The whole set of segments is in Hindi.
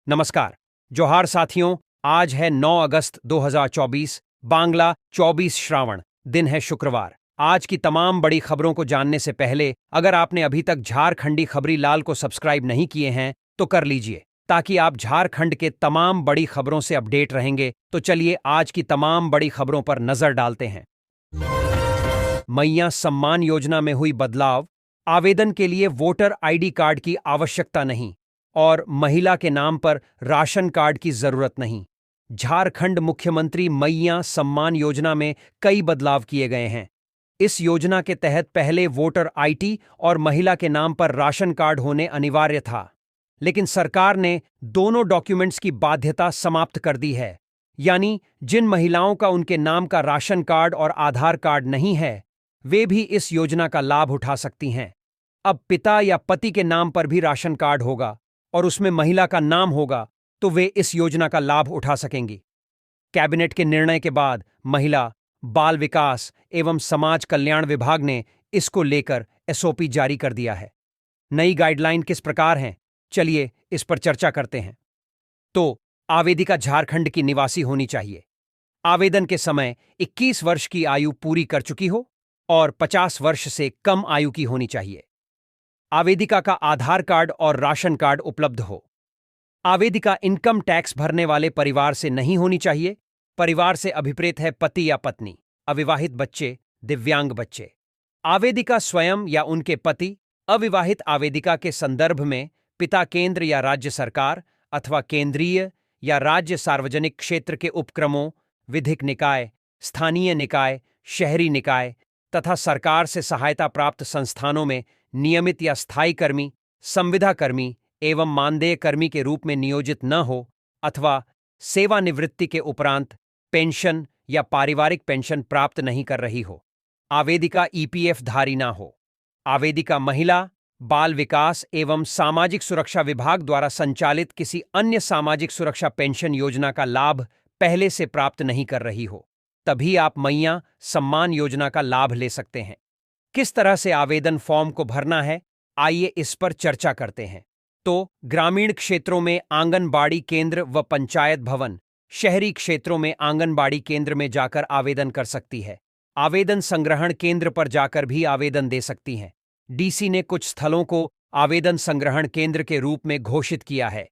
नमस्कार। जोहार साथियों, आज है 9 अगस्त 2024, बांग्ला 24 श्रावण, दिन है शुक्रवार। आज की तमाम बड़ी खबरों को जानने से पहले अगर आपने अभी तक झारखंडी खबरी लाल को सब्सक्राइब नहीं किए हैं तो कर लीजिए, ताकि आप झारखंड के तमाम बड़ी खबरों से अपडेट रहेंगे। तो चलिए आज की तमाम बड़ी खबरों पर नजर डालते हैं। मैया सम्मान योजना में हुई बदलाव, आवेदन के लिए वोटर आईडी कार्ड की आवश्यकता नहीं और महिला के नाम पर राशन कार्ड की जरूरत नहीं। झारखंड मुख्यमंत्री मैया सम्मान योजना में कई बदलाव किए गए हैं। इस योजना के तहत पहले वोटर आईडी और महिला के नाम पर राशन कार्ड होने अनिवार्य था, लेकिन सरकार ने दोनों डॉक्यूमेंट्स की बाध्यता समाप्त कर दी है। यानी जिन महिलाओं का उनके नाम का राशन कार्ड और आधार कार्ड नहीं है, वे भी इस योजना का लाभ उठा सकती हैं। अब पिता या पति के नाम पर भी राशन कार्ड होगा और उसमें महिला का नाम होगा, तो वे इस योजना का लाभ उठा सकेंगी। कैबिनेट के निर्णय के बाद महिला, बाल विकास एवं समाज कल्याण विभाग ने इसको लेकर एसओपी जारी कर दिया है। नई गाइडलाइन किस प्रकार हैं, चलिए इस पर चर्चा करते हैं। तो आवेदिका झारखंड की निवासी होनी चाहिए। आवेदन के समय 21 वर्ष की आयु पूरी कर चुकी हो और 50 वर्ष से कम आयु की होनी चाहिए। आवेदिका का आधार कार्ड और राशन कार्ड उपलब्ध हो। आवेदिका इनकम टैक्स भरने वाले परिवार से नहीं होनी चाहिए। परिवार से अभिप्रेत है पति या पत्नी, अविवाहित बच्चे, दिव्यांग बच्चे। आवेदिका स्वयं या उनके पति अविवाहित आवेदिका के संदर्भ में पिता केंद्र या राज्य सरकार अथवा केंद्रीय या राज्य सार्वजनिक क्षेत्र के उपक्रमों, विधिक निकाय, स्थानीय निकाय, शहरी निकाय तथा सरकार से सहायता प्राप्त संस्थानों में नियमित या स्थायी कर्मी, संविदा कर्मी एवं मानदेय कर्मी के रूप में नियोजित न हो अथवा सेवानिवृत्ति के उपरांत पेंशन या पारिवारिक पेंशन प्राप्त नहीं कर रही हो। आवेदिका ईपीएफ धारी ना हो। आवेदिका महिला, बाल विकास एवं सामाजिक सुरक्षा विभाग द्वारा संचालित किसी अन्य सामाजिक सुरक्षा पेंशन योजना का लाभ पहले से प्राप्त नहीं कर रही हो, तभी आप मैया सम्मान योजना का लाभ ले सकते हैं। किस तरह से आवेदन फॉर्म को भरना है, आइए इस पर चर्चा करते हैं। तो ग्रामीण क्षेत्रों में आंगनबाड़ी केंद्र व पंचायत भवन, शहरी क्षेत्रों में आंगनबाड़ी केंद्र में जाकर आवेदन कर सकती है। आवेदन संग्रहण केंद्र पर जाकर भी आवेदन दे सकती हैं। डीसी ने कुछ स्थलों को आवेदन संग्रहण केंद्र के रूप में घोषित किया है।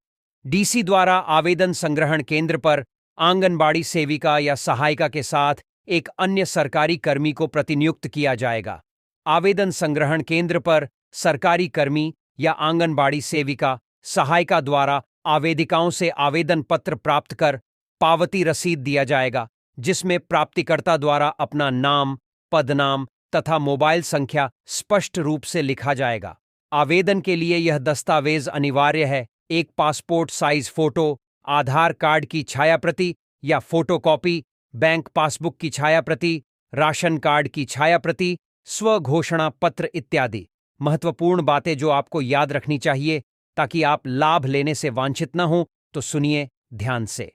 डीसी द्वारा आवेदन संग्रहण केंद्र पर आंगनबाड़ी सेविका या सहायिका के साथ एक अन्य सरकारी कर्मी को प्रतिनियुक्त किया जाएगा। आवेदन संग्रहण केंद्र पर सरकारी कर्मी या आंगनबाड़ी सेविका, सहायिका द्वारा आवेदिकाओं से आवेदन पत्र प्राप्त कर पावती रसीद दिया जाएगा, जिसमें प्राप्तिकर्ता द्वारा अपना नाम, पदनाम तथा मोबाइल संख्या स्पष्ट रूप से लिखा जाएगा। आवेदन के लिए यह दस्तावेज अनिवार्य है: एक पासपोर्ट साइज फोटो, आधार कार्ड की छायाप्रति या फोटोकॉपी, बैंक पासबुक की छायाप्रति, राशन कार्ड की छायाप्रति, स्व घोषणा पत्र इत्यादि। महत्वपूर्ण बातें जो आपको याद रखनी चाहिए ताकि आप लाभ लेने से वांछित न हो, तो सुनिए ध्यान से।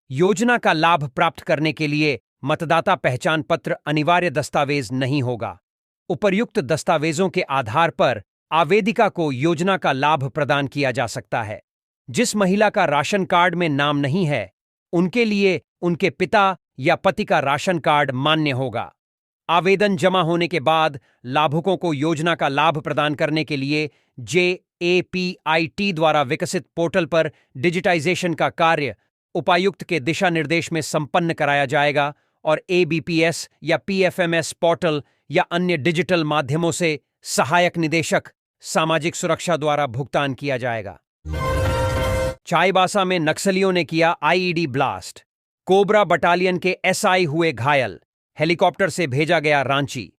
योजना का लाभ प्राप्त करने के लिए मतदाता पहचान पत्र अनिवार्य दस्तावेज नहीं होगा। उपर्युक्त दस्तावेजों के आधार पर आवेदिका को योजना का लाभ प्रदान किया जा सकता है। जिस महिला का राशन कार्ड में नाम नहीं है, उनके लिए उनके पिता या पति का राशन कार्ड मान्य होगा। आवेदन जमा होने के बाद लाभुकों को योजना का लाभ प्रदान करने के लिए JAPIT द्वारा विकसित पोर्टल पर डिजिटाइजेशन का कार्य उपायुक्त के दिशा निर्देश में संपन्न कराया जाएगा और ABPS या PFMS पोर्टल या अन्य डिजिटल माध्यमों से सहायक निदेशक सामाजिक सुरक्षा द्वारा भुगतान किया जाएगा। चाईबासा में नक्सलियों ने किया IED ब्लास्ट। कोबरा बटालियन के SI हुए घायल, हेलीकॉप्टर से भेजा गया रांची।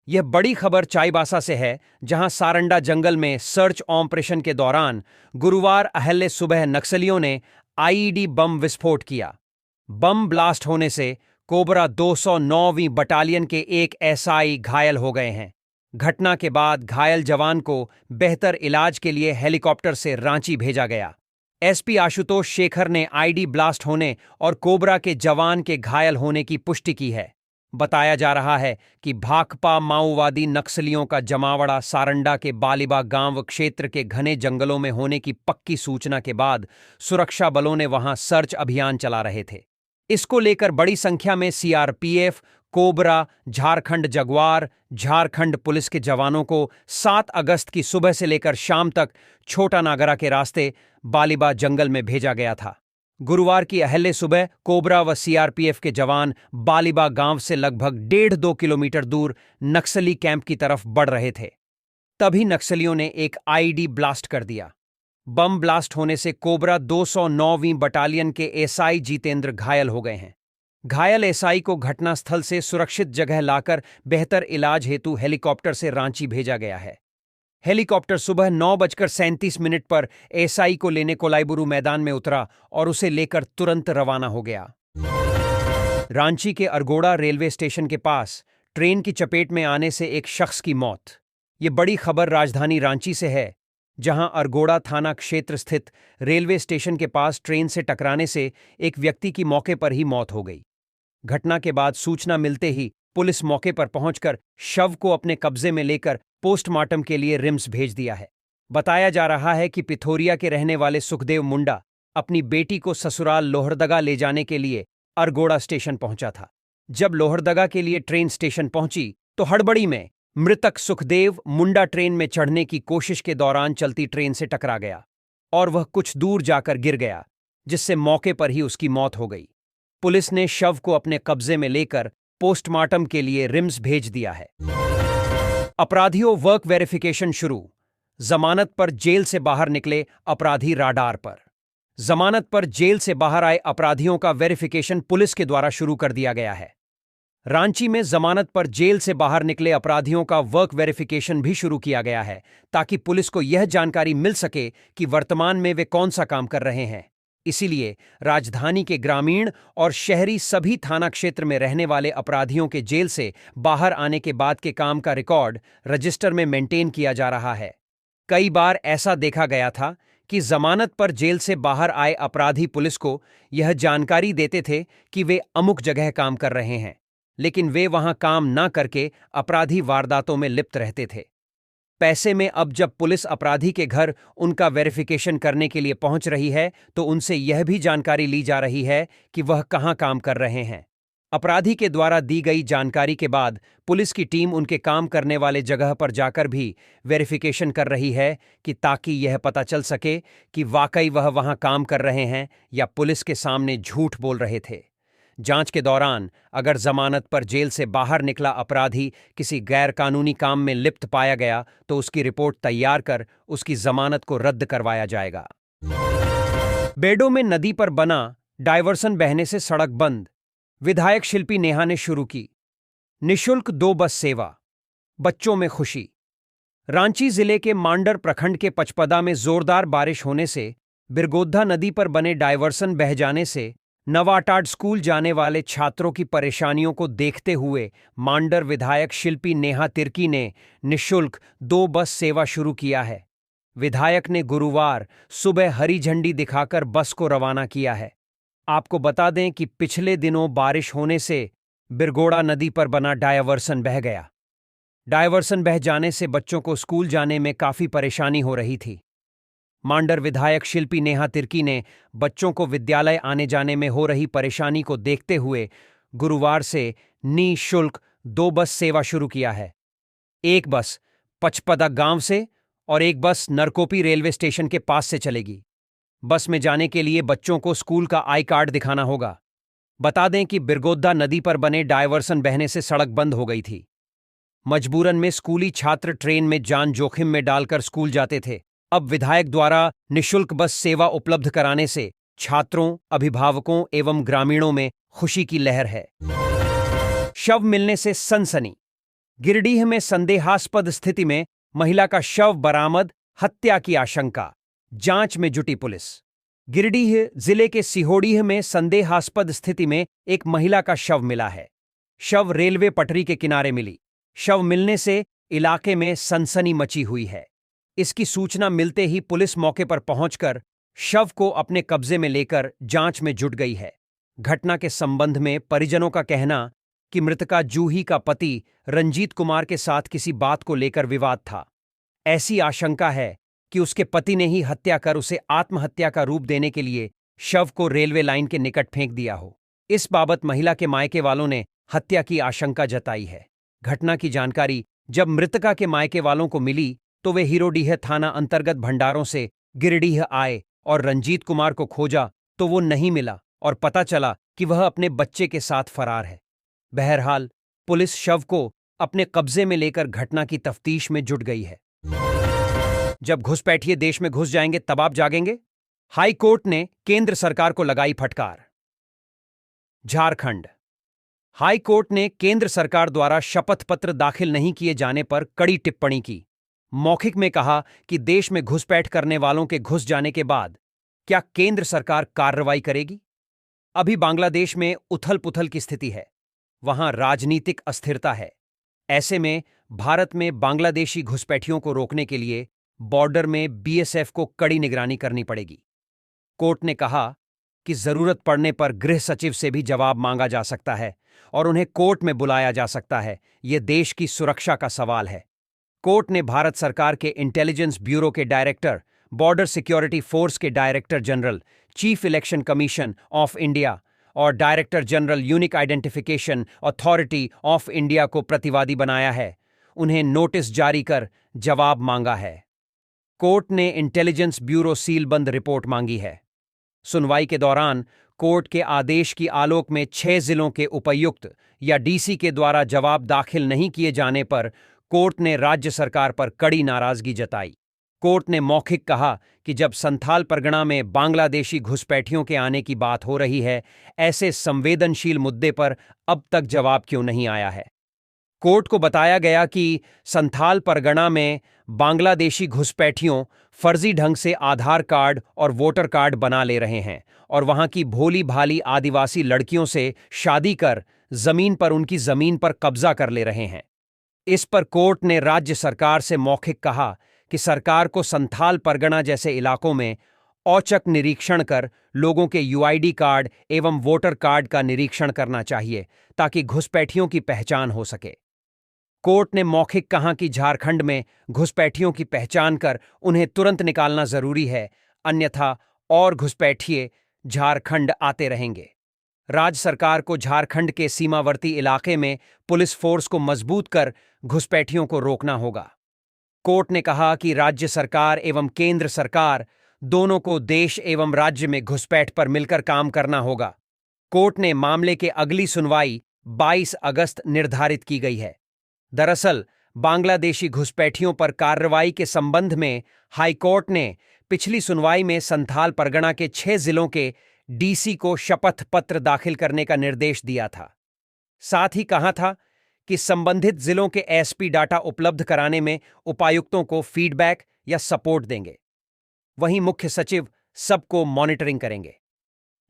यह बड़ी खबर चाईबासा से है, जहां सारंडा जंगल में सर्च ऑपरेशन के दौरान गुरुवार अहले सुबह नक्सलियों ने IED बम विस्फोट किया। बम ब्लास्ट होने से कोबरा 209वीं बटालियन के एक SI घायल हो गए हैं। घटना के बाद घायल जवान को बेहतर इलाज के लिए हेलीकॉप्टर से रांची भेजा गया। SP आशुतोष शेखर ने IED ब्लास्ट होने और कोबरा के जवान के घायल होने की पुष्टि की है। बताया जा रहा है कि भाकपा माओवादी नक्सलियों का जमावड़ा सारंडा के बालिबा गांव क्षेत्र के घने जंगलों में होने की पक्की सूचना के बाद सुरक्षा बलों ने वहां सर्च अभियान चला रहे थे। इसको लेकर बड़ी संख्या में CRPF, cobra, Jharkhand Jaguar, Jharkhand police के जवानों को 7 अगस्त की सुबह से लेकर शाम तक छोटा नागरा के रास्ते बालिबा जंगल में भेजा गया था। गुरुवार की अहले सुबह कोबरा व सीआरपीएफ के जवान बालिबा गांव से लगभग 1.5-2 किलोमीटर दूर नक्सली कैंप की तरफ बढ़ रहे थे। तभी नक्सलियों ने एक आईईडी ब्लास्ट कर दिया। बम ब्लास्ट होने से कोबरा 209वीं बटालियन के एसआई जितेंद्र घायल हो गए हैं। घायल एसआई को घटनास्थल से सुरक्षित जगह लाकर बेहतर इलाज हेतु हेलीकॉप्टर से रांची भेजा गया है। हेलीकॉप्टर सुबह 9:37 पर एसआई को लेने कोलाईबुरु मैदान में उतरा और उसे लेकर तुरंत रवाना हो गया। रांची के अरगोड़ा रेलवे स्टेशन के पास ट्रेन की चपेट में आने से एक शख्स की मौत। ये बड़ी खबर राजधानी रांची से है, जहां अरगोड़ा थाना क्षेत्र स्थित रेलवे स्टेशन के पास ट्रेन से टकराने से एक व्यक्ति की मौके पर ही मौत हो गई। घटना के बाद सूचना मिलते ही पुलिस मौके पर पहुंचकर शव को अपने कब्जे में लेकर पोस्टमार्टम के लिए रिम्स भेज दिया है। बताया जा रहा है कि पिथोरिया के रहने वाले सुखदेव मुंडा अपनी बेटी को ससुराल लोहरदगा ले जाने के लिए अरगोड़ा स्टेशन पहुंचा था। जब लोहरदगा के लिए ट्रेन स्टेशन पहुंची तो हड़बड़ी में मृतक सुखदेव मुंडा ट्रेन में चढ़ने की कोशिश के दौरान चलती ट्रेन से टकरा गया और वह कुछ दूर जाकर गिर गया, जिससे मौके पर ही उसकी मौत हो गई। पुलिस ने शव को अपने कब्जे में लेकर पोस्टमार्टम के लिए रिम्स भेज दिया है। अपराधियों वर्क वेरिफिकेशन शुरू। जमानत पर जेल से बाहर निकले अपराधी राडार पर। जमानत पर जेल से बाहर आए अपराधियों का वेरिफिकेशन पुलिस के द्वारा शुरू कर दिया गया है। रांची में जमानत पर जेल से बाहर निकले अपराधियों का वर्क वेरिफिकेशन भी शुरू किया गया है, ताकि पुलिस को यह जानकारी मिल सके कि वर्तमान में वे कौन सा काम कर रहे हैं। इसीलिए राजधानी के ग्रामीण और शहरी सभी थाना क्षेत्र में रहने वाले अपराधियों के जेल से बाहर आने के बाद के काम का रिकॉर्ड रजिस्टर में मेंटेन किया जा रहा है। कई बार ऐसा देखा गया था कि जमानत पर जेल से बाहर आए अपराधी पुलिस को यह जानकारी देते थे कि वे अमुक जगह काम कर रहे हैं, लेकिन वे वहां काम न करके अपराधी वारदातों में लिप्त रहते थे। पैसे में अब जब पुलिस अपराधी के घर उनका वेरिफिकेशन करने के लिए पहुंच रही है तो उनसे यह भी जानकारी ली जा रही है कि वह कहां काम कर रहे हैं। अपराधी के द्वारा दी गई जानकारी के बाद पुलिस की टीम उनके काम करने वाले जगह पर जाकर भी वेरिफिकेशन कर रही है कि ताकि यह पता चल सके कि वाकई वह वहां काम कर रहे हैं या पुलिस के सामने झूठ बोल रहे थे। जांच के दौरान अगर जमानत पर जेल से बाहर निकला अपराधी किसी गैरकानूनी काम में लिप्त पाया गया तो उसकी रिपोर्ट तैयार कर उसकी जमानत को रद्द करवाया जाएगा। बेडो में नदी पर बना डायवर्सन बहने से सड़क बंद। विधायक शिल्पी नेहा ने शुरू की निःशुल्क 2 बस सेवा, बच्चों में खुशी। रांची जिले के मांडर प्रखंड के पचपदा में जोरदार बारिश होने से बिरगोद्धा नदी पर बने डायवर्सन बह जाने से नवाटाड स्कूल जाने वाले छात्रों की परेशानियों को देखते हुए मांडर विधायक शिल्पी नेहा तिर्की ने निःशुल्क 2 बस सेवा शुरू किया है। विधायक ने गुरुवार सुबह हरी झंडी दिखाकर बस को रवाना किया है। आपको बता दें कि पिछले दिनों बारिश होने से बिरगोड़ा नदी पर बना डायवर्सन बह गया। डायवर्सन बह जाने से बच्चों को स्कूल जाने में काफी परेशानी हो रही थी। मांडर विधायक शिल्पी नेहा तिर्की ने बच्चों को विद्यालय आने जाने में हो रही परेशानी को देखते हुए गुरुवार से निःशुल्क 2 बस सेवा शुरू किया है। एक बस पचपदा गांव से और एक बस नरकोपी रेलवे स्टेशन के पास से चलेगी। बस में जाने के लिए बच्चों को स्कूल का आई कार्ड दिखाना होगा। बता दें कि बिरगोद्दा नदी पर बने डायवर्सन बहने से सड़क बंद हो गई थी। मजबूरन में स्कूली छात्र ट्रेन में जान जोखिम में डालकर स्कूल जाते थे। अब विधायक द्वारा निःशुल्क बस सेवा उपलब्ध कराने से छात्रों, अभिभावकों एवं ग्रामीणों में खुशी की लहर है। शव मिलने से सनसनी। गिरिडीह में संदेहास्पद स्थिति में महिला का शव बरामद, हत्या की आशंका। जांच में जुटी पुलिस। गिरिडीह जिले के सिहोड़ीह में संदेहास्पद स्थिति में एक महिला का शव मिला है। शव रेलवे पटरी के किनारे मिली। शव मिलने से इलाके में सनसनी मची हुई है। इसकी सूचना मिलते ही पुलिस मौके पर पहुंचकर शव को अपने कब्जे में लेकर जांच में जुट गई है। घटना के संबंध में परिजनों का कहना कि मृतका जूही का पति रंजीत कुमार के साथ किसी बात को लेकर विवाद था। ऐसी आशंका है कि उसके पति ने ही हत्या कर उसे आत्महत्या का रूप देने के लिए शव को रेलवे लाइन के निकट फेंक दिया हो। इस बाबत महिला के मायके वालों ने हत्या की आशंका जताई है। घटना की जानकारी जब मृतका के मायके वालों को मिली तो वे हीरोडीह थाना अंतर्गत भंडारों से गिरिडीह आए और रंजीत कुमार को खोजा तो वो नहीं मिला और पता चला कि वह अपने बच्चे के साथ फरार है। बहरहाल पुलिस शव को अपने कब्जे में लेकर घटना की तफ्तीश में जुट गई है। जब घुसपैठिए देश में घुस जाएंगे तब आप जागेंगे? हाई कोर्ट ने केंद्र सरकार को लगाई फटकार। झारखंड हाई कोर्ट ने केंद्र सरकार द्वारा शपथ पत्र दाखिल नहीं किए जाने पर कड़ी टिप्पणी की। मौखिक में कहा कि देश में घुसपैठ करने वालों के घुस जाने के बाद क्या केंद्र सरकार कार्रवाई करेगी? अभी बांग्लादेश में उथल पुथल की स्थिति है, वहां राजनीतिक अस्थिरता है। ऐसे में भारत में बांग्लादेशी घुसपैठियों को रोकने के लिए बॉर्डर में बीएसएफ को कड़ी निगरानी करनी पड़ेगी। कोर्ट ने कहा कि जरूरत पड़ने पर गृह सचिव से भी जवाब मांगा जा सकता है और उन्हें कोर्ट में बुलाया जा सकता है। यह देश की सुरक्षा का सवाल है। कोर्ट ने भारत सरकार के इंटेलिजेंस ब्यूरो के डायरेक्टर, बॉर्डर सिक्योरिटी फोर्स के director general, chief election commission of India और director general unique identification authority of India को प्रतिवादी बनाया है। उन्हें नोटिस जारी कर जवाब मांगा है। कोर्ट ने इंटेलिजेंस ब्यूरो सीलबंद रिपोर्ट मांगी है। सुनवाई के दौरान कोर्ट के आदेश की आलोक में 6 जिलों के उपायुक्त या डीसी के द्वारा जवाब दाखिल नहीं किए जाने पर कोर्ट ने राज्य सरकार पर कड़ी नाराजगी जताई। कोर्ट ने मौखिक कहा कि जब संथाल परगना में बांग्लादेशी घुसपैठियों के आने की बात हो रही है, ऐसे संवेदनशील मुद्दे पर अब तक जवाब क्यों नहीं आया है? कोर्ट को बताया गया कि संथाल परगना में बांग्लादेशी घुसपैठियों फर्जी ढंग से आधार कार्ड और वोटर कार्ड बना ले रहे हैं और वहां की भोली भाली आदिवासी लड़कियों से शादी कर जमीन पर उनकी जमीन पर कब्जा कर ले रहे हैं। इस पर कोर्ट ने राज्य सरकार से मौखिक कहा कि सरकार को संथाल परगना जैसे इलाकों में औचक निरीक्षण कर लोगों के यूआईडी कार्ड एवं वोटर कार्ड का निरीक्षण करना चाहिए ताकि घुसपैठियों की पहचान हो सके। कोर्ट ने मौखिक कहा कि झारखंड में घुसपैठियों की पहचान कर उन्हें तुरंत निकालना जरूरी है, अन्यथा और घुसपैठिए झारखंड आते रहेंगे। राज्य सरकार को झारखंड के सीमावर्ती इलाके में पुलिस फोर्स को मजबूत कर घुसपैठियों को रोकना होगा। कोर्ट ने कहा कि राज्य सरकार एवं केंद्र सरकार दोनों को देश एवं राज्य में घुसपैठ पर मिलकर काम करना होगा। कोर्ट ने मामले के अगली सुनवाई 22 अगस्त निर्धारित की गई है। दरअसल बांग्लादेशी घुसपैठियों पर कार्रवाई के संबंध में हाईकोर्ट ने पिछली सुनवाई में संथाल परगना के 6 जिलों के डीसी को शपथ पत्र दाखिल करने का निर्देश दिया था। साथ ही कहा था कि संबंधित जिलों के एसपी डाटा उपलब्ध कराने में उपायुक्तों को फीडबैक या सपोर्ट देंगे। वहीं मुख्य सचिव सबको मॉनिटरिंग करेंगे।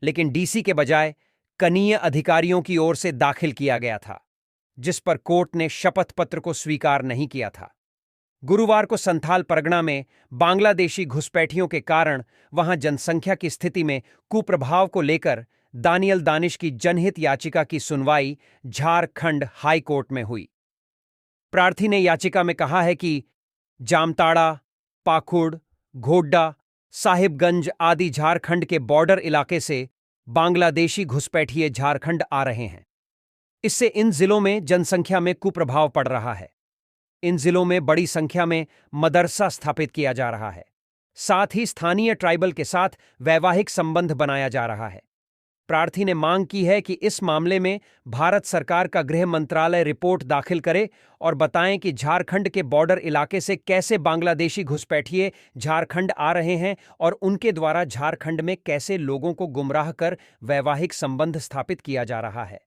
लेकिन डीसी के बजाय कनीय अधिकारियों की ओर से दाखिल किया गया था, जिस पर कोर्ट ने शपथ पत्र को स्वीकार नहीं किया था। गुरुवार को संथाल परगना में बांग्लादेशी घुसपैठियों के कारण वहां जनसंख्या की स्थिति में कुप्रभाव को लेकर दानियल दानिश की जनहित याचिका की सुनवाई झारखंड हाई कोर्ट में हुई। प्रार्थी ने याचिका में कहा है कि जामताड़ा, पाखुड़, घोड्डा, साहिबगंज आदि झारखंड के बॉर्डर इलाके से बांग्लादेशी घुसपैठिए झारखंड आ रहे हैं। इससे इन जिलों में जनसंख्या में कुप्रभाव पड़ रहा है। इन जिलों में बड़ी संख्या में मदरसा स्थापित किया जा रहा है। साथ ही स्थानीय ट्राइबल के साथ वैवाहिक संबंध बनाया जा रहा है। प्रार्थी ने मांग की है कि इस मामले में भारत सरकार का गृह मंत्रालय रिपोर्ट दाखिल करे और बताएं कि झारखंड के बॉर्डर इलाके से कैसे बांग्लादेशी घुसपैठिए झारखंड आ रहे हैं और उनके द्वारा झारखंड में कैसे लोगों को गुमराह कर वैवाहिक संबंध स्थापित किया जा रहा है।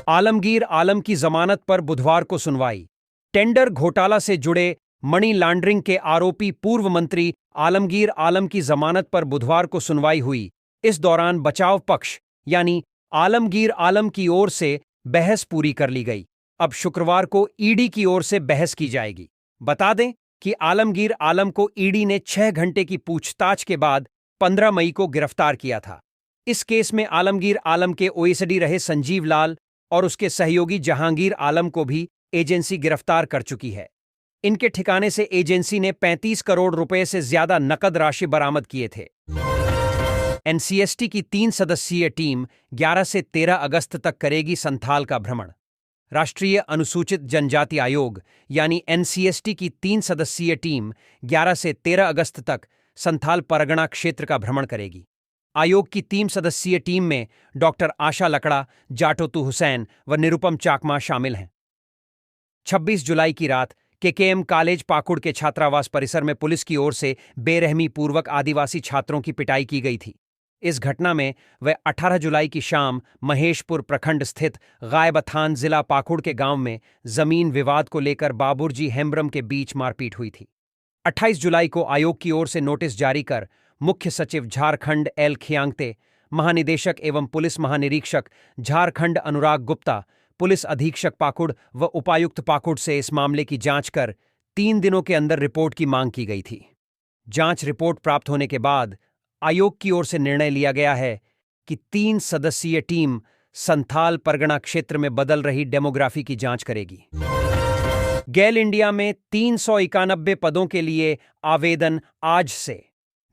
आलमगीर आलम की जमानत पर बुधवार को सुनवाई। टेंडर घोटाला से जुड़े मनी लॉन्ड्रिंग के आरोपी पूर्व मंत्री आलमगीर आलम की जमानत पर बुधवार को सुनवाई हुई। इस दौरान बचाव पक्ष यानी आलमगीर आलम की ओर से बहस पूरी कर ली गई। अब शुक्रवार को ईडी की ओर से बहस की जाएगी। बता दें कि आलमगीर आलम को ईडी ने 6 घंटे की पूछताछ के बाद 15 मई को गिरफ्तार किया था। इस केस में आलमगीर आलम के ओएसडी रहे संजीव लाल, और उसके सहयोगी जहांगीर आलम को भी एजेंसी गिरफ्तार कर चुकी है। इनके ठिकाने से एजेंसी ने 35 करोड़ रुपए से ज्यादा नकद राशि बरामद किए थे। एनसीएसटी की 3 सदस्यीय टीम 11 से 13 अगस्त तक करेगी संथाल का भ्रमण। राष्ट्रीय अनुसूचित जनजाति आयोग यानी एनसीएसटी की 3 सदस्यीय टीम 11 से 13 अगस्त तक संथाल परगना क्षेत्र का भ्रमण करेगी। आयोग की 3 सदस्यीय टीम में डॉक्टर आशा लकड़ा, जाटोतु हुसैन व निरुपम चाकमा शामिल हैं। 26 जुलाई की रात केकेएम कॉलेज पाकुड़ के छात्रावास परिसर में पुलिस की ओर से बेरहमी पूर्वक आदिवासी छात्रों की पिटाई की गई थी। इस घटना में वह 18 जुलाई की शाम महेशपुर प्रखंड स्थित गायबथान जिला पाकुड़ के गांव में जमीन विवाद को लेकर बाबुरजी हेम्ब्रम के बीच मारपीट हुई थी। 28 जुलाई को आयोग की ओर से नोटिस जारी कर मुख्य सचिव झारखंड एल खियांगते, महानिदेशक एवं पुलिस महानिरीक्षक झारखंड अनुराग गुप्ता, पुलिस अधीक्षक पाकुड़ व उपायुक्त पाकुड़ से इस मामले की जांच कर 3 दिनों के अंदर रिपोर्ट की मांग की गई थी। जांच रिपोर्ट प्राप्त होने के बाद आयोग की ओर से निर्णय लिया गया है कि 3 सदस्यीय टीम संथाल परगना क्षेत्र में बदल रही डेमोग्राफी की जांच करेगी। गेल इंडिया में 391 पदों के लिए आवेदन आज से।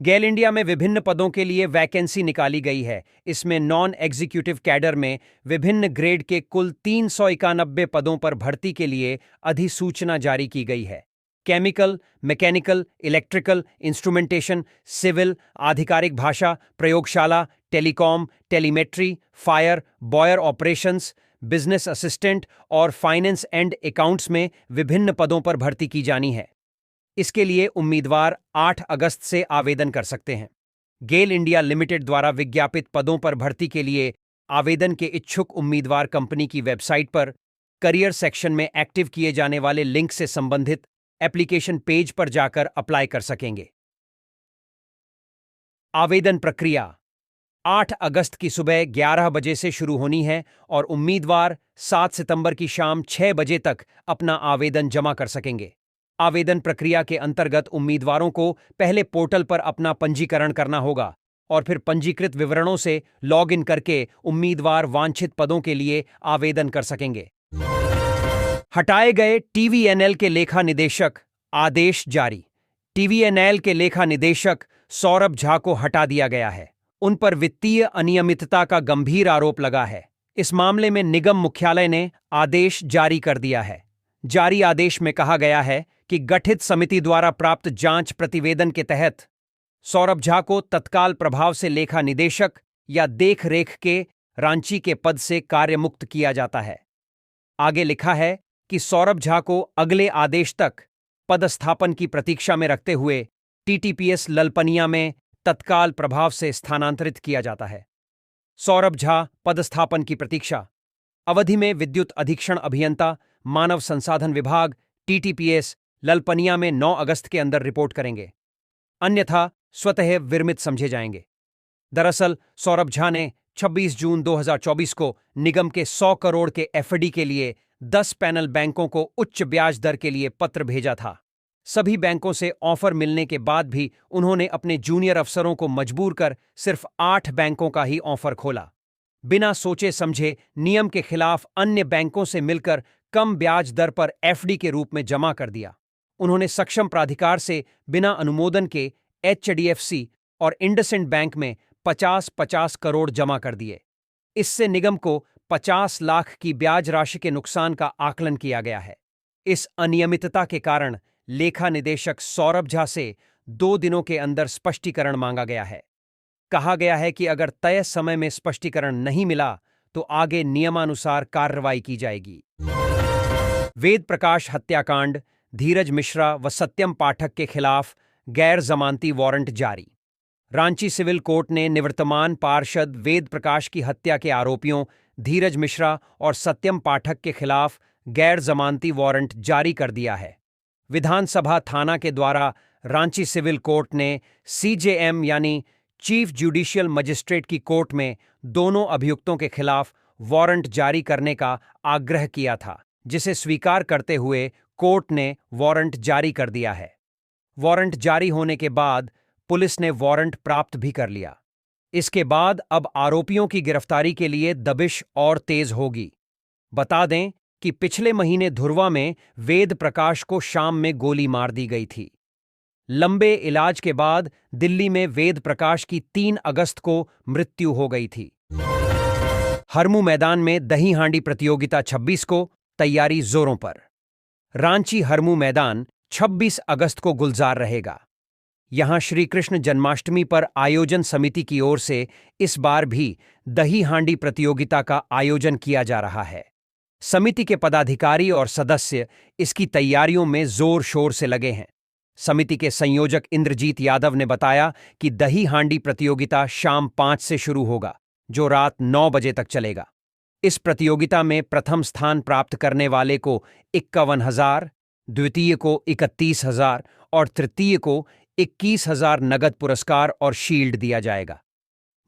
गेल इंडिया में विभिन्न पदों के लिए वैकेंसी निकाली गई है। इसमें नॉन एग्जीक्यूटिव कैडर में विभिन्न ग्रेड के कुल 391 पदों पर भर्ती के लिए अधिसूचना जारी की गई है। Chemical, mechanical, electrical, instrumentation, civil, आधिकारिक भाषा, प्रयोगशाला, telecom, telemetry, fire, boiler operations, business assistant और फाइनेंस एंड अकाउंट्स में विभिन्न पदों पर भर्ती की जानी है। इसके लिए उम्मीदवार 8 अगस्त से आवेदन कर सकते हैं। गेल इंडिया लिमिटेड द्वारा विज्ञापित पदों पर भर्ती के लिए आवेदन के इच्छुक उम्मीदवार कंपनी की वेबसाइट पर करियर सेक्शन में एक्टिव किए जाने वाले लिंक से संबंधित एप्लीकेशन पेज पर जाकर अप्लाई कर सकेंगे। आवेदन प्रक्रिया 8 अगस्त की सुबह 11 बजे से शुरू होनी है और उम्मीदवार 7 सितंबर की शाम 6 बजे तक अपना आवेदन जमा कर सकेंगे। आवेदन प्रक्रिया के अंतर्गत उम्मीदवारों को पहले पोर्टल पर अपना पंजीकरण करना होगा और फिर पंजीकृत विवरणों से लॉग इन करके उम्मीदवार वांछित पदों के लिए आवेदन कर सकेंगे। हटाए गए टीवीएनएल के लेखा निदेशक, आदेश जारी। टीवीएनएल के लेखा निदेशक सौरभ झा को हटा दिया गया है। उन पर वित्तीय अनियमितता का गंभीर आरोप लगा है। इस मामले में निगम मुख्यालय ने आदेश जारी कर दिया है। जारी आदेश में कहा गया है कि गठित समिति द्वारा प्राप्त जांच प्रतिवेदन के तहत सौरभ झा को तत्काल प्रभाव से लेखा निदेशक या देख रेख के रांची के पद से कार्यमुक्त किया जाता है। आगे लिखा है कि सौरभ झा को अगले आदेश तक पदस्थापन की प्रतीक्षा में रखते हुए टीटीपीएस ललपनिया में तत्काल प्रभाव से स्थानांतरित किया जाता है। सौरभ झा पदस्थापन की प्रतीक्षा अवधि में विद्युत अधीक्षण अभियंता, मानव संसाधन विभाग, टीटीपीएस ललपनिया में 9 अगस्त के अंदर रिपोर्ट करेंगे, अन्यथा स्वतः विरमित समझे जाएंगे। दरअसल सौरभ झा ने 26 जून 2024 को निगम के 100 करोड़ के एफडी के लिए 10 पैनल बैंकों को उच्च ब्याज दर के लिए पत्र भेजा था। सभी बैंकों से ऑफर मिलने के बाद भी उन्होंने अपने जूनियर अफसरों को मजबूर कर सिर्फ 8 बैंकों का ही ऑफर खोला। बिना सोचे समझे नियम के खिलाफ अन्य बैंकों से मिलकर कम ब्याज दर पर एफडी के रूप में जमा कर दिया। उन्होंने सक्षम प्राधिकार से बिना अनुमोदन के एचडीएफसी और इंडसइंड बैंक में 50-50 करोड़ जमा कर दिए। इससे निगम को 50 लाख की ब्याज राशि के नुकसान का आकलन किया गया है। इस अनियमितता के कारण लेखा निदेशक सौरभ झा से 2 दिनों के अंदर स्पष्टीकरण मांगा गया है। कहा गया है कि अगर तय समय में स्पष्टीकरण नहीं मिला तो आगे नियमानुसार कार्रवाई की जाएगी। वेद प्रकाश हत्याकांड, धीरज मिश्रा व सत्यम पाठक के खिलाफ गैर जमानती वारंट जारी। रांची सिविल कोर्ट ने निवर्तमान पार्षद वेद प्रकाश की हत्या के आरोपियों धीरज मिश्रा और सत्यम पाठक के खिलाफ गैर जमानती वारंट जारी कर दिया है। विधानसभा थाना के द्वारा रांची सिविल कोर्ट ने सीजेएम यानी चीफ जुडिशियल मजिस्ट्रेट की कोर्ट में दोनों अभियुक्तों के खिलाफ वारंट जारी करने का आग्रह किया था, जिसे स्वीकार करते हुए कोर्ट ने वारंट जारी कर दिया है। वारंट जारी होने के बाद पुलिस ने वारंट प्राप्त भी कर लिया। इसके बाद अब आरोपियों की गिरफ्तारी के लिए दबिश और तेज होगी। बता दें कि पिछले महीने धुर्वा में वेद प्रकाश को शाम में गोली मार दी गई थी। लंबे इलाज के बाद दिल्ली में वेद प्रकाश की 3 अगस्त को मृत्यु हो गई थी। हरमू मैदान में दही हांडी प्रतियोगिता 26 को, तैयारी जोरों पर। रांची हरमू मैदान 26 अगस्त को गुलजार रहेगा। यहां श्री कृष्ण जन्माष्टमी पर आयोजन समिति की ओर से इस बार भी दही हांडी प्रतियोगिता का आयोजन किया जा रहा है। समिति के पदाधिकारी और सदस्य इसकी तैयारियों में जोर शोर से लगे हैं। समिति के संयोजक इंद्रजीत यादव ने बताया कि दही हांडी प्रतियोगिता शाम 5 से शुरू होगा, जो रात 9 बजे तक चलेगा। इस प्रतियोगिता में प्रथम स्थान प्राप्त करने वाले को 51,000, द्वितीय को 31,000 और तृतीय को 21,000 नगद पुरस्कार और शील्ड दिया जाएगा।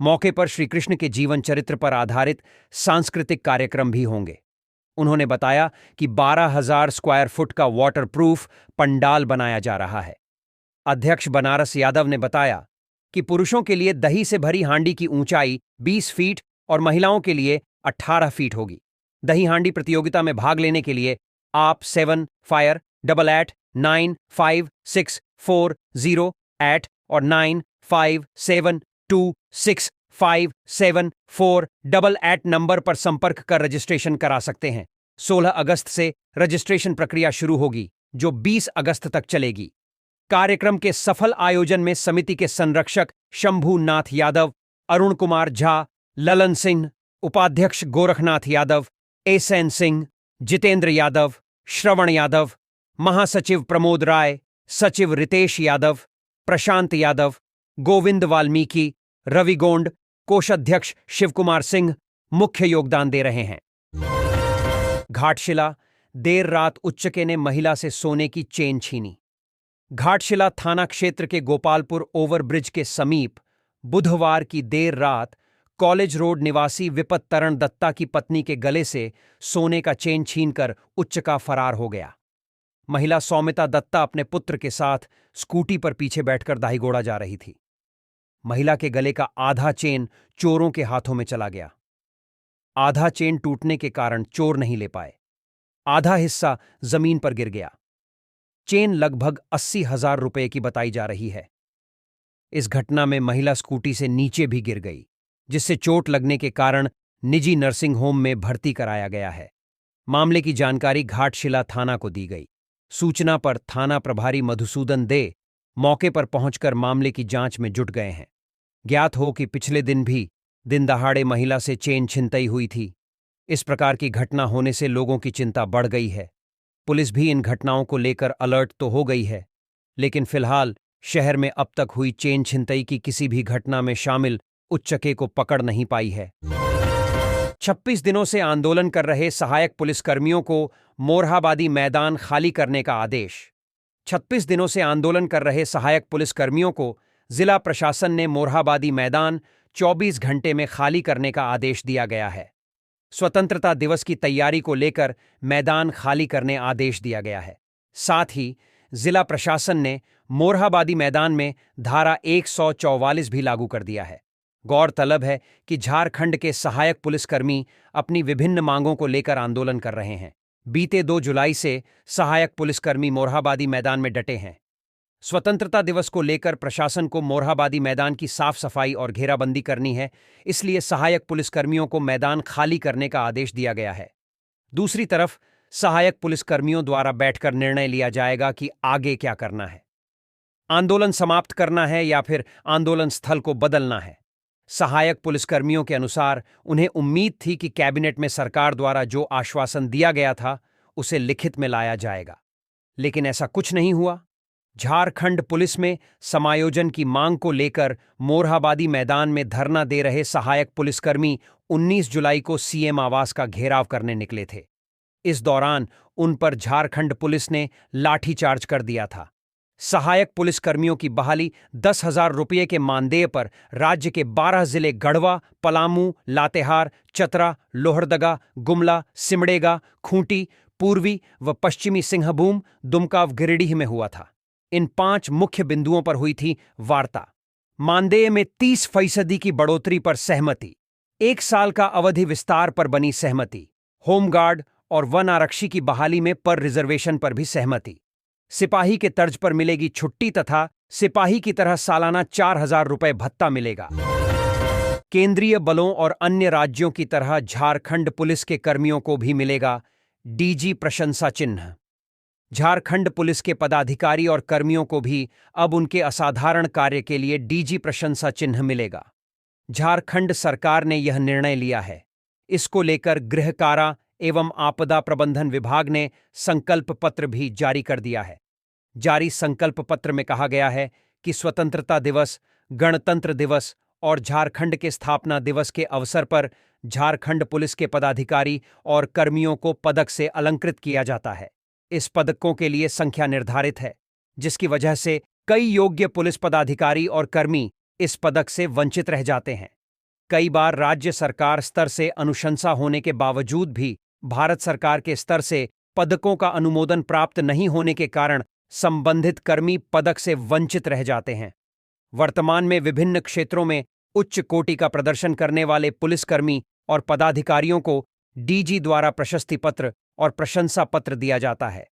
मौके पर श्री कृष्ण के जीवन चरित्र पर आधारित सांस्कृतिक कार्यक्रम भी होंगे। उन्होंने बताया कि 12,000 स्क्वायर फुट का वाटरप्रूफ पंडाल बनाया जा रहा है। अध्यक्ष बनारस यादव ने बताया कि पुरुषों के लिए दही से भरी हांडी की ऊंचाई 20 फीट और महिलाओं के लिए 18 फीट होगी। दही हांडी प्रतियोगिता में भाग लेने के लिए आप 7548895640 और 9572657488 नंबर पर संपर्क कर रजिस्ट्रेशन करा सकते हैं। 16 अगस्त से रजिस्ट्रेशन प्रक्रिया शुरू होगी, जो 20 अगस्त तक चलेगी। कार्यक्रम के सफल आयोजन में समिति के संरक्षक शंभू नाथ यादव, अरुण कुमार झा, ललन सिंह, उपाध्यक्ष गोरखनाथ यादव, एसएन सिंह, जितेंद्र यादव, श्रवण यादव, महासचिव प्रमोद राय, सचिव रितेश यादव, प्रशांत यादव, गोविंद वाल्मीकि, रवि गोंड, कोषाध्यक्ष शिवकुमार सिंह मुख्य योगदान दे रहे हैं। घाटशिला, देर रात उच्चके ने महिला से सोने की चेन छीनी। घाटशिला थाना क्षेत्र के गोपालपुर ओवरब्रिज के समीप बुधवार की देर रात कॉलेज रोड निवासी विपत तरण दत्ता की पत्नी के गले से सोने का चेन छीनकर उच्चका फरार हो गया। महिला सौमिता दत्ता अपने पुत्र के साथ स्कूटी पर पीछे बैठकर दाहीगोड़ा जा रही थी। महिला के गले का आधा चेन चोरों के हाथों में चला गया। आधा चेन टूटने के कारण चोर नहीं ले पाए। आधा हिस्सा जमीन पर गिर गया। चेन लगभग 80,000 रुपए की बताई जा रही है। इस घटना में महिला स्कूटी से नीचे भी गिर गई, जिससे चोट लगने के कारण निजी नर्सिंग होम में भर्ती कराया गया है। मामले की जानकारी घाटशिला थाना को दी गई। सूचना पर थाना प्रभारी मधुसूदन दे मौके पर पहुंचकर मामले की जांच में जुट गए हैं। ज्ञात हो कि पिछले दिन भी दिन दहाड़े महिला से चेन छिनतई हुई थी। इस प्रकार की घटना होने से लोगों की चिंता बढ़ गई है। पुलिस भी इन घटनाओं को लेकर अलर्ट तो हो गई है, लेकिन फिलहाल शहर में अब तक हुई चेन छिनतई की किसी भी घटना में शामिल उच्चके को पकड़ नहीं पाई है। 26 दिनों से आंदोलन कर रहे सहायक पुलिसकर्मियों को मोरहाबादी मैदान खाली करने का आदेश। 36 दिनों से आंदोलन कर रहे सहायक पुलिसकर्मियों को जिला प्रशासन ने मोरहाबादी मैदान 24 घंटे में खाली करने का आदेश दिया गया है। स्वतंत्रता दिवस की तैयारी को लेकर मैदान खाली करने आदेश दिया गया है। साथ ही जिला प्रशासन ने मोरहाबादी मैदान में धारा 144 भी लागू कर दिया है। गौरतलब है कि झारखंड के सहायक पुलिसकर्मी अपनी विभिन्न मांगों को लेकर आंदोलन कर रहे हैं। बीते 2 जुलाई से सहायक पुलिसकर्मी मोरहाबादी मैदान में डटे हैं। स्वतंत्रता दिवस को लेकर प्रशासन को मोरहाबादी मैदान की साफ सफाई और घेराबंदी करनी है, इसलिए सहायक पुलिसकर्मियों को मैदान खाली करने का आदेश दिया गया है। दूसरी तरफ सहायक पुलिसकर्मियों द्वारा बैठकर निर्णय लिया जाएगा कि आगे क्या करना है। आंदोलन समाप्त करना है या फिर आंदोलन स्थल को बदलना है। सहायक पुलिसकर्मियों के अनुसार उन्हें उम्मीद थी कि कैबिनेट में सरकार द्वारा जो आश्वासन दिया गया था उसे लिखित में लाया जाएगा, लेकिन ऐसा कुछ नहीं हुआ। झारखंड पुलिस में समायोजन की मांग को लेकर मोरहाबादी मैदान में धरना दे रहे सहायक पुलिसकर्मी 19 जुलाई को सीएम आवास का घेराव करने निकले थे। इस दौरान उन पर झारखंड पुलिस ने लाठीचार्ज कर दिया था। सहायक पुलिसकर्मियों की बहाली 10,000 रुपये के मानदेय पर राज्य के 12 जिले गढ़वा, पलामू, लातेहार, चतरा, लोहरदगा, गुमला, सिमडेगा, खूंटी, पूर्वी व पश्चिमी सिंहभूम, दुमका व गिरिडीह में हुआ था। इन 5 मुख्य बिंदुओं पर हुई थी वार्ता। मानदेय में 30% की बढ़ोतरी पर सहमति, 1 साल का अवधि विस्तार पर बनी सहमति, होमगार्ड और वन आरक्षी की बहाली में पर रिजर्वेशन पर भी सहमति। सिपाही के तर्ज पर मिलेगी छुट्टी तथा सिपाही की तरह सालाना 4,000 रुपए भत्ता मिलेगा। केंद्रीय बलों और अन्य राज्यों की तरह झारखंड पुलिस के कर्मियों को भी मिलेगा डीजी प्रशंसा चिन्ह। झारखंड पुलिस के पदाधिकारी और कर्मियों को भी अब उनके असाधारण कार्य के लिए डीजी प्रशंसा चिन्ह मिलेगा। झारखंड सरकार ने यह निर्णय लिया है। इसको लेकर गृह कारा एवं आपदा प्रबंधन विभाग ने संकल्प पत्र भी जारी कर दिया है। जारी संकल्प पत्र में कहा गया है कि स्वतंत्रता दिवस, गणतंत्र दिवस और झारखंड के स्थापना दिवस के अवसर पर झारखंड पुलिस के पदाधिकारी और कर्मियों को पदक से अलंकृत किया जाता है। इस पदकों के लिए संख्या निर्धारित है, जिसकी वजह से कई योग्य पुलिस पदाधिकारी और कर्मी इस पदक से वंचित रह जाते हैं। कई बार राज्य सरकार स्तर से अनुशंसा होने के बावजूद भी भारत सरकार के स्तर से पदकों का अनुमोदन प्राप्त नहीं होने के कारण संबंधित कर्मी पदक से वंचित रह जाते हैं। वर्तमान में विभिन्न क्षेत्रों में उच्च कोटि का प्रदर्शन करने वाले पुलिसकर्मी और पदाधिकारियों को डीजी द्वारा प्रशस्ति पत्र और प्रशंसा पत्र दिया जाता है,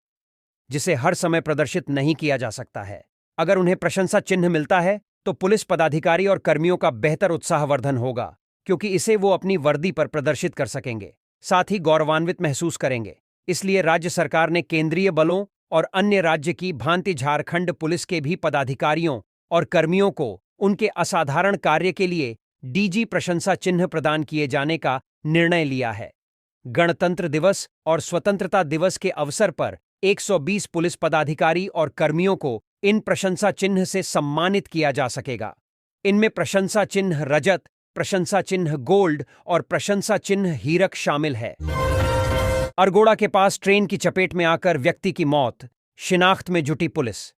जिसे हर समय प्रदर्शित नहीं किया जा सकता है। अगर उन्हें प्रशंसा चिन्ह मिलता है तो पुलिस पदाधिकारी और कर्मियों का बेहतर उत्साहवर्धन होगा, क्योंकि इसे वो अपनी वर्दी पर प्रदर्शित कर सकेंगे, साथ ही गौरवान्वित महसूस करेंगे। इसलिए राज्य सरकार ने केंद्रीय बलों और अन्य राज्य की भांति झारखंड पुलिस के भी पदाधिकारियों और कर्मियों को उनके असाधारण कार्य के लिए डीजी प्रशंसा चिन्ह प्रदान किए जाने का निर्णय लिया है। गणतंत्र दिवस और स्वतंत्रता दिवस के अवसर पर 120 पुलिस पदाधिकारी और कर्मियों को इन प्रशंसा चिन्ह से सम्मानित किया जा सकेगा। इनमें प्रशंसा चिन्ह रजत, प्रशंसा चिन्ह गोल्ड और प्रशंसा चिन्ह हीरक शामिल है। अरगोड़ा के पास ट्रेन की चपेट में आकर व्यक्ति की मौत, शिनाख्त में जुटी पुलिस।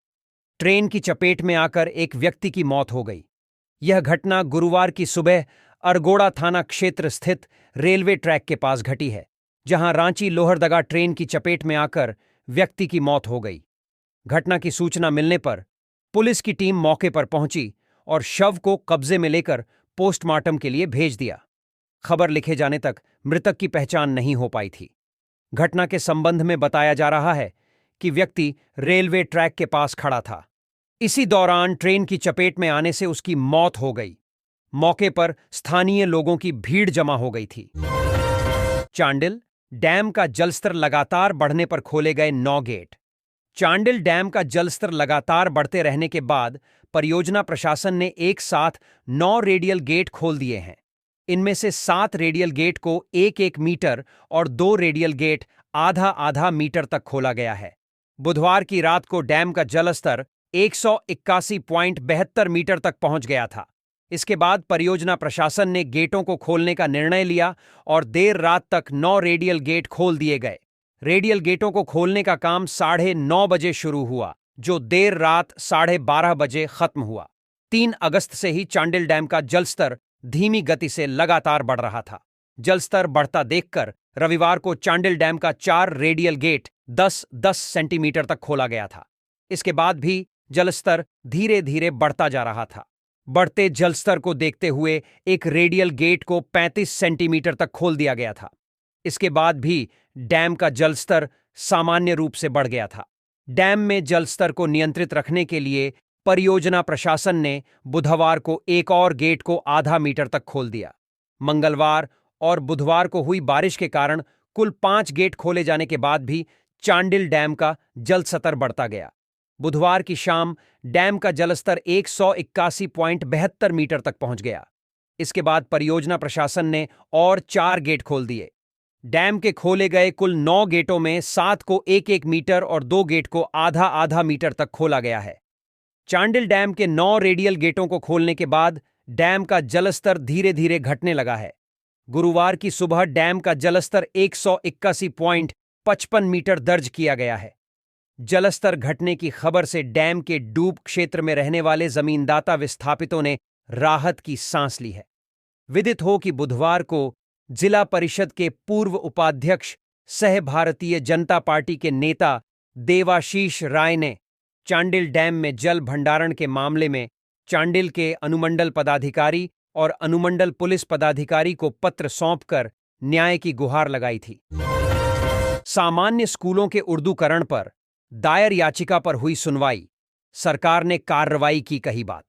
ट्रेन की चपेट में आकर एक व्यक्ति की मौत हो गई। यह घटना गुरुवार की सुबह अरगोड़ा थाना क्षेत्र स्थित रेलवे ट्रैक के पास घटी है, जहां रांची लोहरदगा ट्रेन की चपेट में आकर व्यक्ति की मौत हो गई। घटना की सूचना मिलने पर पुलिस की टीम मौके पर पहुंची और शव को कब्जे में लेकर पोस्टमार्टम के लिए भेज दिया। खबर लिखे जाने तक मृतक की पहचान नहीं हो पाई थी। घटना के संबंध में बताया जा रहा है कि व्यक्ति रेलवे ट्रैक के पास खड़ा था। इसी दौरान ट्रेन की चपेट में आने से उसकी मौत हो गई। मौके पर स्थानीय लोगों की भीड़ जमा हो गई थी। चांडिल डैम का जलस्तर लगातार बढ़ने पर खोले गए 9 गेट। चांडिल डैम का जलस्तर लगातार बढ़ते रहने के बाद परियोजना प्रशासन ने एक साथ 9 रेडियल गेट खोल दिए हैं। इनमें से 7 रेडियल गेट को 1-1 मीटर और 2 रेडियल गेट आधा-आधा मीटर तक खोला गया है। बुधवार की रात को डैम का जलस्तर 181.72 मीटर तक पहुंच गया था। इसके बाद परियोजना प्रशासन ने गेटों को खोलने का निर्णय लिया और देर रात तक 9 रेडियल गेट खोल दिए गए। रेडियल गेटों को खोलने का काम 9:30 बजे शुरू हुआ, जो देर रात 12:30 बजे खत्म हुआ। 3 अगस्त से ही चांडिल डैम का जलस्तर धीमी गति से लगातार बढ़ रहा था। जलस्तर बढ़ता देखकर रविवार को चांडिल डैम का 4 रेडियल गेट 10-10 सेंटीमीटर तक खोला गया था। इसके बाद भी जलस्तर धीरे धीरे बढ़ता जा रहा था। बढ़ते जलस्तर को देखते हुए एक रेडियल गेट को 35 सेंटीमीटर तक खोल दिया गया था। इसके बाद भी डैम का जलस्तर सामान्य रूप से बढ़ गया था। डैम में जलस्तर को नियंत्रित रखने के लिए परियोजना प्रशासन ने बुधवार को एक और गेट को आधा मीटर तक खोल दिया। मंगलवार और बुधवार को हुई बारिश के कारण कुल 5 गेट खोले जाने के बाद भी चांडिल डैम का जल स्तर बढ़ता गया। बुधवार की शाम डैम का जलस्तर 181.72 मीटर तक पहुंच गया। इसके बाद परियोजना प्रशासन ने और 4 गेट खोल दिए। डैम के खोले गए कुल 9 गेटों में 7 को 1-1 मीटर और 2 गेट को आधा-आधा मीटर तक खोला गया है। चांडिल डैम के 9 रेडियल गेटों को खोलने के बाद डैम का जलस्तर धीरे धीरे घटने लगा है। गुरुवार की सुबह डैम का जलस्तर 181.55 मीटर दर्ज किया गया है। जलस्तर घटने की खबर से डैम के डूब क्षेत्र में रहने वाले जमींदाता विस्थापितों ने राहत की सांस ली है। विदित हो कि बुधवार को जिला परिषद के पूर्व उपाध्यक्ष सह भारतीय जनता पार्टी के नेता देवाशीष राय ने चांडिल डैम में जल भंडारण के मामले में चांडिल के अनुमंडल पदाधिकारी और अनुमंडल पुलिस पदाधिकारी को पत्र सौंपकर न्याय की गुहार लगाई थी। सामान्य स्कूलों के उर्दूकरण पर दायर याचिका पर हुई सुनवाई, सरकार ने कार्रवाई की, कही बात।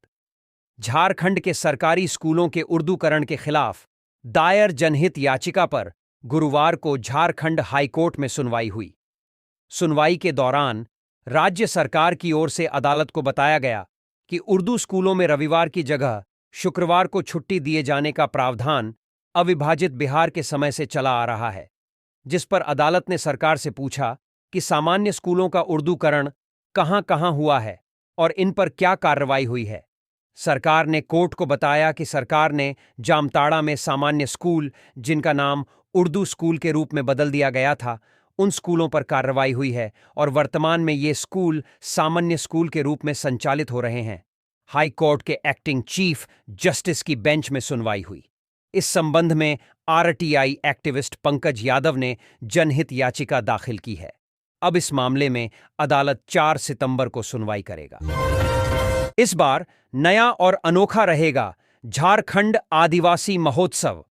झारखंड के सरकारी स्कूलों के उर्दूकरण के खिलाफ दायर जनहित याचिका पर गुरुवार को झारखंड हाईकोर्ट में सुनवाई हुई। सुनवाई के दौरान राज्य सरकार की ओर से अदालत को बताया गया कि उर्दू स्कूलों में रविवार की जगह शुक्रवार को छुट्टी दिए जाने का प्रावधान अविभाजित बिहार के समय से चला आ रहा है, जिस पर अदालत ने सरकार से पूछा कि सामान्य स्कूलों का उर्दूकरण कहां-कहां हुआ है और इन पर क्या कार्रवाई हुई है। सरकार ने कोर्ट को बताया कि सरकार ने जामताड़ा में सामान्य स्कूल, जिनका नाम उर्दू स्कूल के रूप में बदल दिया गया था, उन स्कूलों पर कार्रवाई हुई है और वर्तमान में ये स्कूल सामान्य स्कूल के रूप में संचालित हो रहे हैं। हाई कोर्ट के एक्टिंग चीफ जस्टिस की बेंच में सुनवाई हुई। इस संबंध में आरटीआई एक्टिविस्ट पंकज यादव ने जनहित याचिका दाखिल की है। अब इस मामले में अदालत 4 सितंबर को सुनवाई करेगा। इस बार नया और अनोखा रहेगा झारखंड आदिवासी महोत्सव।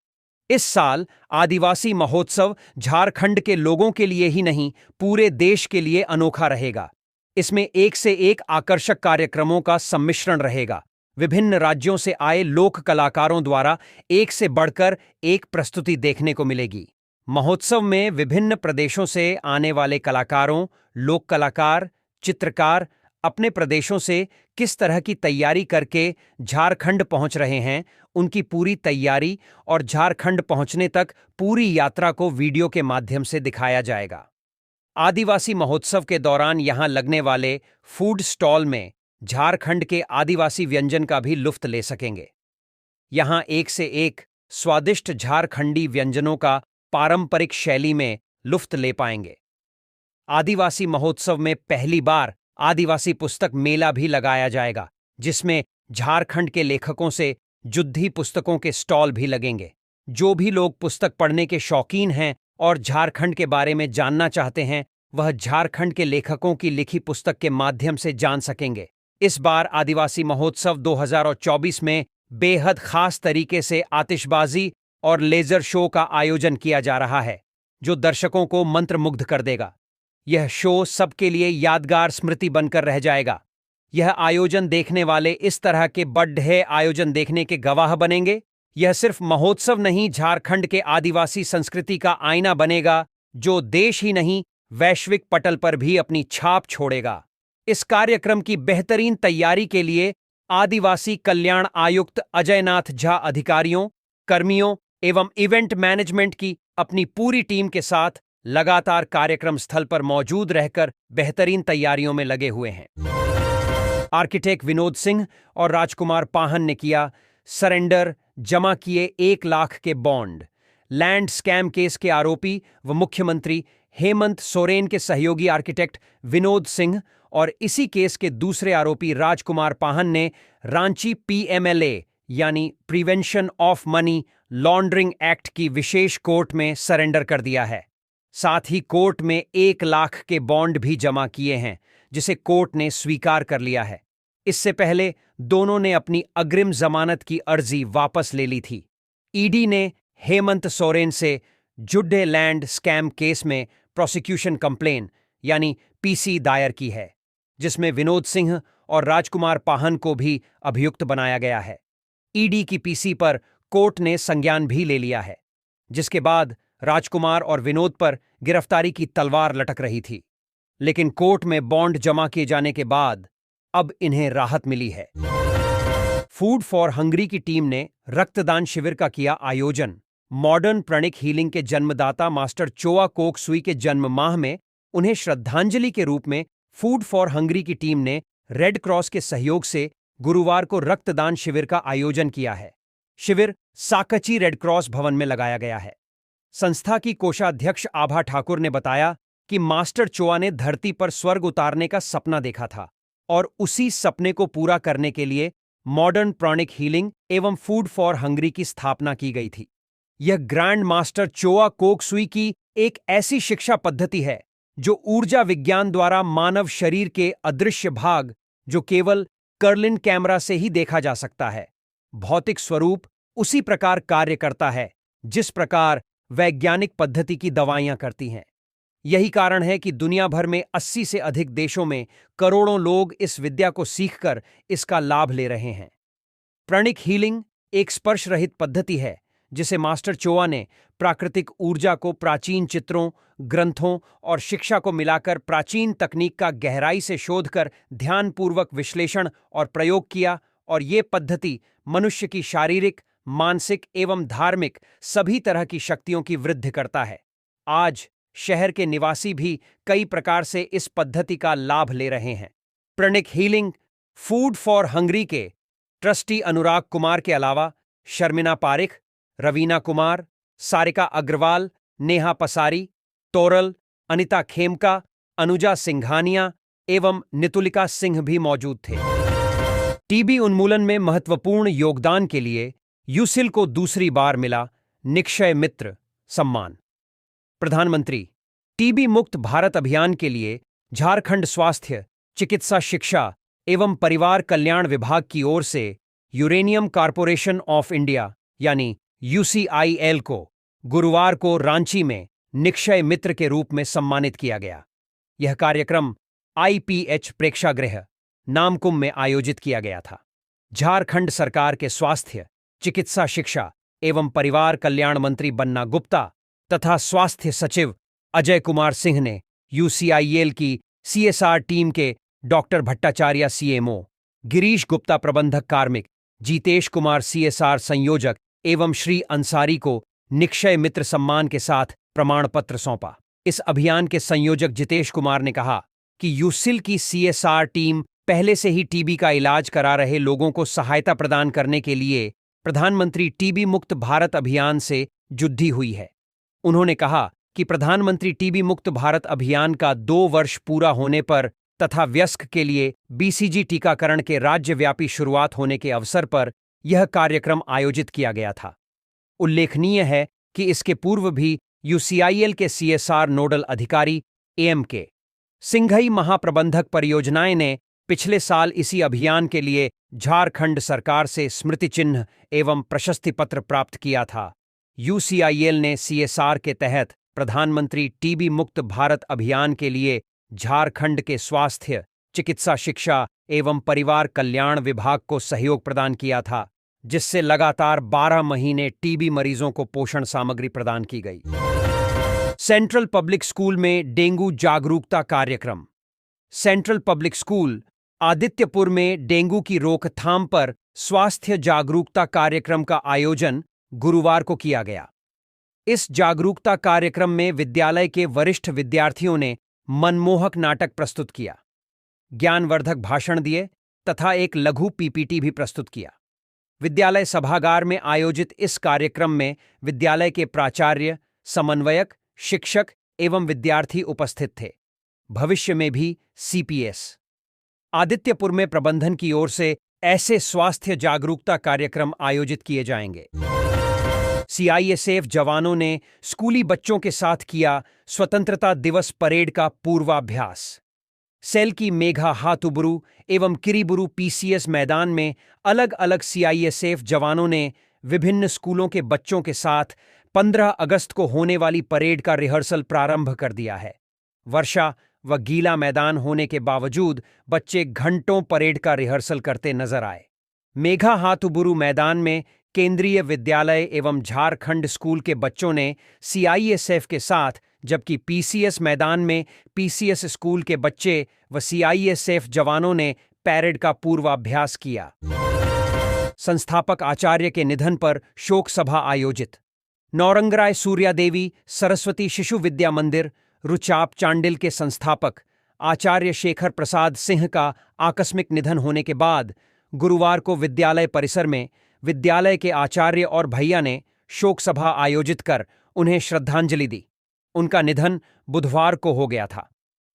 इस साल आदिवासी महोत्सव झारखंड के लोगों के लिए ही नहीं, पूरे देश के लिए अनोखा रहेगा। इसमें एक से एक आकर्षक कार्यक्रमों का सम्मिश्रण रहेगा। विभिन्न राज्यों से आए लोक कलाकारों द्वारा एक से बढ़कर एक प्रस्तुति देखने को मिलेगी। महोत्सव में विभिन्न प्रदेशों से आने वाले कलाकारों, लोक कलाकार, चित्रकार अपने प्रदेशों से किस तरह की तैयारी करके झारखंड पहुंच रहे हैं, उनकी पूरी तैयारी और झारखंड पहुंचने तक पूरी यात्रा को वीडियो के माध्यम से दिखाया जाएगा। आदिवासी महोत्सव के दौरान यहां लगने वाले फूड स्टॉल में झारखंड के आदिवासी व्यंजन का भी लुत्फ ले सकेंगे। यहां एक से एक स्वादिष्ट झारखंडी व्यंजनों का पारंपरिक शैली में लुत्फ ले पाएंगे। आदिवासी महोत्सव में पहली बार आदिवासी पुस्तक मेला भी लगाया जाएगा, जिसमें झारखंड के लेखकों से जुद्धी पुस्तकों के स्टॉल भी लगेंगे। जो भी लोग पुस्तक पढ़ने के शौकीन हैं और झारखंड के बारे में जानना चाहते हैं, वह झारखंड के लेखकों की लिखी पुस्तक के माध्यम से जान सकेंगे। इस बार आदिवासी महोत्सव 2024 में बेहद खास तरीके से आतिशबाजी और लेजर शो का आयोजन किया जा रहा है, जो दर्शकों को मंत्रमुग्ध कर देगा। यह शो सबके लिए यादगार स्मृति बनकर रह जाएगा। यह आयोजन देखने वाले इस तरह के बढ़े आयोजन देखने के गवाह बनेंगे। यह सिर्फ महोत्सव नहीं, झारखंड के आदिवासी संस्कृति का आईना बनेगा, जो देश ही नहीं वैश्विक पटल पर भी अपनी छाप छोड़ेगा। इस कार्यक्रम की बेहतरीन तैयारी के लिए आदिवासी कल्याण आयुक्त अजयनाथ झा अधिकारियों, कर्मियों एवं इवेंट मैनेजमेंट की अपनी पूरी टीम के साथ लगातार कार्यक्रम स्थल पर मौजूद रहकर बेहतरीन तैयारियों में लगे हुए हैं। आर्किटेक्ट विनोद सिंह और राजकुमार पाहन ने किया सरेंडर, जमा किए 1 लाख के बॉन्ड। लैंड स्कैम केस के आरोपी व मुख्यमंत्री हेमंत सोरेन के सहयोगी आर्किटेक्ट विनोद सिंह और इसी केस के दूसरे आरोपी राजकुमार पाहन ने रांची पीएमएलए यानी prevention of money laundering act की विशेष कोर्ट में सरेंडर कर दिया है। साथ ही कोर्ट में 1 लाख के बॉन्ड भी जमा किए हैं, जिसे कोर्ट ने स्वीकार कर लिया है। इससे पहले दोनों ने अपनी अग्रिम जमानत की अर्जी वापस ले ली थी। ईडी ने हेमंत सोरेन से जुड्डे लैंड स्कैम केस में प्रोसिक्यूशन कंप्लेन यानी पीसी दायर की है, जिसमें विनोद सिंह और राजकुमार पाहन को भी अभियुक्त बनाया गया है। ईडी की पीसी पर कोर्ट ने संज्ञान भी ले लिया है, जिसके बाद राजकुमार और विनोद पर गिरफ्तारी की तलवार लटक रही थी। लेकिन कोर्ट में बॉन्ड जमा किए जाने के बाद अब इन्हें राहत मिली है। फूड फॉर हंगरी की टीम ने रक्तदान शिविर का किया आयोजन। मॉडर्न प्रणिक हीलिंग के जन्मदाता मास्टर चोआ कोक सुई के जन्म माह में उन्हें श्रद्धांजलि के रूप में फूड फॉर हंगरी की टीम ने रेड क्रॉस के सहयोग से गुरुवार को रक्तदान शिविर का आयोजन किया है। शिविर साकची रेड क्रॉस भवन में लगाया गया है। संस्था की कोषाध्यक्ष आभा ठाकुर ने बताया कि मास्टर चोआ ने धरती पर स्वर्ग उतारने का सपना देखा था और उसी सपने को पूरा करने के लिए मॉडर्न प्रॉनिक हीलिंग एवं फूड फॉर हंगरी की स्थापना की गई थी। यह ग्रैंड मास्टर चोआ कोक सुई की एक ऐसी शिक्षा पद्धति है जो ऊर्जा विज्ञान द्वारा मानव शरीर के अदृश्य भाग, जो केवल कर्लिन कैमरा से ही देखा जा सकता है, भौतिक स्वरूप उसी प्रकार कार्य करता है जिस प्रकार वैज्ञानिक पद्धति की दवाइयां करती हैं। यही कारण है कि दुनिया भर में 80 से अधिक देशों में करोड़ों लोग इस विद्या को सीखकर इसका लाभ ले रहे हैं। प्रणिक हीलिंग एक स्पर्श रहित पद्धति है जिसे मास्टर चोआ ने प्राकृतिक ऊर्जा को प्राचीन चित्रों, ग्रंथों और शिक्षा को मिलाकर प्राचीन तकनीक का गहराई से शोध कर ध्यानपूर्वक विश्लेषण और प्रयोग किया, और ये पद्धति मनुष्य की शारीरिक, मानसिक एवं धार्मिक सभी तरह की शक्तियों की वृद्धि करता है। आज शहर के निवासी भी कई प्रकार से इस पद्धति का लाभ ले रहे हैं। प्रणिक हीलिंग फूड फॉर हंगरी के ट्रस्टी अनुराग कुमार के अलावा शर्मिना पारिख, रवीना कुमार, सारिका अग्रवाल, नेहा पसारी, तोरल, अनिता खेमका, अनुजा सिंघानिया एवं नितुलिका सिंह भी मौजूद थे। टीबी उन्मूलन में महत्वपूर्ण योगदान के लिए यूसिल को दूसरी बार मिला निक्षय मित्र सम्मान। प्रधानमंत्री टीबी मुक्त भारत अभियान के लिए झारखंड स्वास्थ्य, चिकित्सा शिक्षा एवं परिवार कल्याण विभाग की ओर से यूरेनियम कॉर्पोरेशन ऑफ इंडिया यानी यूसीआईएल को गुरुवार को रांची में निक्षय मित्र के रूप में सम्मानित किया गया। यह कार्यक्रम आईपीएच प्रेक्षागृह नामकुम में आयोजित किया गया था। झारखंड सरकार के स्वास्थ्य, चिकित्सा शिक्षा एवं परिवार कल्याण मंत्री बन्ना गुप्ता तथा स्वास्थ्य सचिव अजय कुमार सिंह ने यूसीआईएल की सीएसआर टीम के डॉक्टर भट्टाचार्य सीएमओ, गिरीश गुप्ता प्रबंधक कार्मिक, जीतेश कुमार सीएसआर संयोजक एवं श्री अंसारी को निक्षय मित्र सम्मान के साथ प्रमाण पत्र सौंपा। इस अभियान के संयोजक जितेश कुमार ने कहा कि यूसिल की सीएसआर टीम पहले से ही टीबी का इलाज करा रहे लोगों को सहायता प्रदान करने के लिए प्रधानमंत्री टीबी मुक्त भारत अभियान से जुड़ी हुई है। उन्होंने कहा कि प्रधानमंत्री टीबी मुक्त भारत अभियान का 2 वर्ष पूरा होने पर तथा वयस्क के लिए बीसीजी टीकाकरण के राज्यव्यापी शुरुआत होने के अवसर पर यह कार्यक्रम आयोजित किया गया था। उल्लेखनीय है कि इसके पूर्व भी यूसीआईएल के सीएसआर नोडल अधिकारी एएमके सिंघई महाप्रबंधक परियोजनाएं ने पिछले साल इसी अभियान के लिए झारखंड सरकार से स्मृति चिन्ह एवं प्रशस्ति पत्र प्राप्त किया था। यूसीआईएल ने सीएसआर के तहत प्रधानमंत्री टीबी मुक्त भारत अभियान के लिए झारखंड के स्वास्थ्य, चिकित्सा शिक्षा एवं परिवार कल्याण विभाग को सहयोग प्रदान किया था, जिससे लगातार 12 महीने टीबी मरीजों को पोषण सामग्री प्रदान की गई। सेंट्रल पब्लिक स्कूल में डेंगू जागरूकता कार्यक्रम। सेंट्रल पब्लिक स्कूल आदित्यपुर में डेंगू की रोकथाम पर स्वास्थ्य जागरूकता कार्यक्रम का आयोजन गुरुवार को किया गया। इस जागरूकता कार्यक्रम में विद्यालय के वरिष्ठ विद्यार्थियों ने मनमोहक नाटक प्रस्तुत किया, ज्ञानवर्धक भाषण दिए तथा एक लघु पीपीटी भी प्रस्तुत किया। विद्यालय सभागार में आयोजित इस कार्यक्रम में विद्यालय के प्राचार्य, समन्वयक, शिक्षक एवं विद्यार्थी उपस्थित थे। भविष्य में भी सीपीएस आदित्यपुर में प्रबंधन की ओर से ऐसे स्वास्थ्य जागरूकता कार्यक्रम आयोजित किए जाएंगे। सीआईएसएफ जवानों ने स्कूली बच्चों के साथ किया स्वतंत्रता दिवस परेड का पूर्वाभ्यास। सेल की मेघा हाथुबुरु एवं किरीबुरु पीसीएस मैदान में अलग अलग सीआईएसएफ जवानों ने विभिन्न स्कूलों के बच्चों के साथ 15 अगस्त को होने वाली परेड का रिहर्सल प्रारंभ कर दिया है। वर्षा व गीला मैदान होने के बावजूद बच्चे घंटों परेड का रिहर्सल करते नजर आए। मेघा हाथुबुरु मैदान में केंद्रीय विद्यालय एवं झारखंड स्कूल के बच्चों ने सीआईएसएफ के साथ, जबकि पीसीएस मैदान में पीसीएस स्कूल के बच्चे व सीआईएसएफ जवानों ने परेड का पूर्वाभ्यास किया। संस्थापक आचार्य के निधन पर शोक सभा आयोजित। नौरंगराय सूर्यादेवी सरस्वती शिशु विद्या मंदिर रुचाप चांडिल के संस्थापक आचार्य शेखर प्रसाद सिंह का आकस्मिक निधन होने के बाद गुरुवार को विद्यालय परिसर में विद्यालय के आचार्य और भैया ने शोक सभा आयोजित कर उन्हें श्रद्धांजलि दी। उनका निधन बुधवार को हो गया था।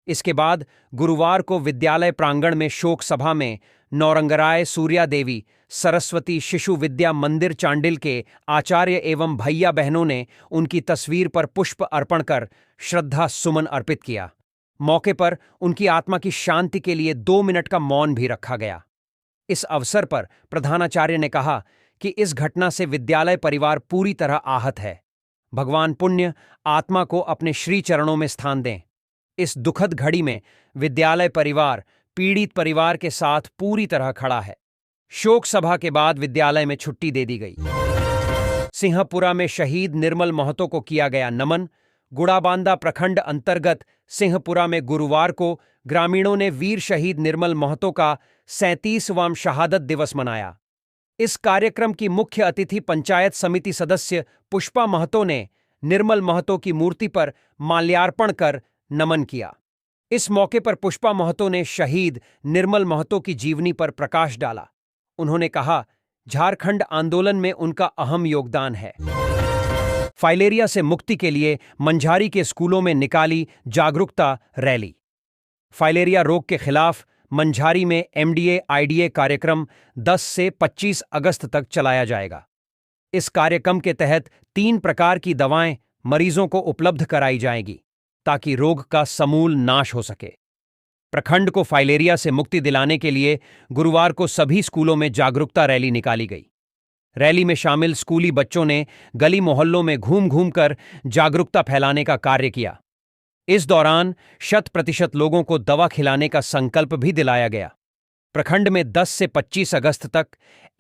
इसके बाद गुरुवार को विद्यालय प्रांगण में शोक सभा में नौरंगराय सूर्यादेवी सरस्वती शिशु विद्या मंदिर चांडिल के आचार्य एवं भैया बहनों ने उनकी तस्वीर पर पुष्प अर्पण कर श्रद्धा सुमन अर्पित किया। मौके पर उनकी आत्मा की शांति के लिए 2 मिनट का मौन भी रखा गया। इस अवसर पर प्रधानाचार्य ने कहा कि इस घटना से विद्यालय परिवार पूरी तरह आहत है भगवान पुण्य आत्मा को अपने श्री चरणों में स्थान दें। इस दुखद घड़ी में विद्यालय परिवार पीड़ित परिवार के साथ पूरी तरह खड़ा है। शोक सभा के बाद विद्यालय में छुट्टी दे दी गई। सिंहपुरा में शहीद निर्मल महतो को किया गया नमन। गुड़ाबांदा प्रखंड अंतर्गत सिंहपुरा में गुरुवार को ग्रामीणों ने वीर शहीद निर्मल महतो का 37वां शहादत दिवस मनाया। इस कार्यक्रम की मुख्य अतिथि पंचायत समिति सदस्य पुष्पा महतो ने निर्मल महतो की मूर्ति पर माल्यार्पण कर नमन किया। इस मौके पर पुष्पा महतो ने शहीद निर्मल महतो की जीवनी पर प्रकाश डाला। उन्होंने कहा, झारखंड आंदोलन में उनका अहम योगदान है। फाइलेरिया से मुक्ति के लिए मंझारी के स्कूलों में निकाली जागरूकता रैली। फाइलेरिया रोग के खिलाफ मंझारी में MDA-IDA कार्यक्रम 10 से 25 अगस्त तक चलाया जाएगा। इस कार्यक्रम के तहत 3 प्रकार की दवाएं मरीजों को उपलब्ध कराई जाएंगी ताकि रोग का समूल नाश हो सके। प्रखंड को फाइलेरिया से मुक्ति दिलाने के लिए गुरुवार को सभी स्कूलों में जागरूकता रैली निकाली गई। रैली में शामिल स्कूली बच्चों ने गली मोहल्लों में घूम घूम कर जागरूकता फैलाने का कार्य किया। इस दौरान 100% लोगों को दवा खिलाने का संकल्प भी दिलाया गया। प्रखंड में 10 से 25 अगस्त तक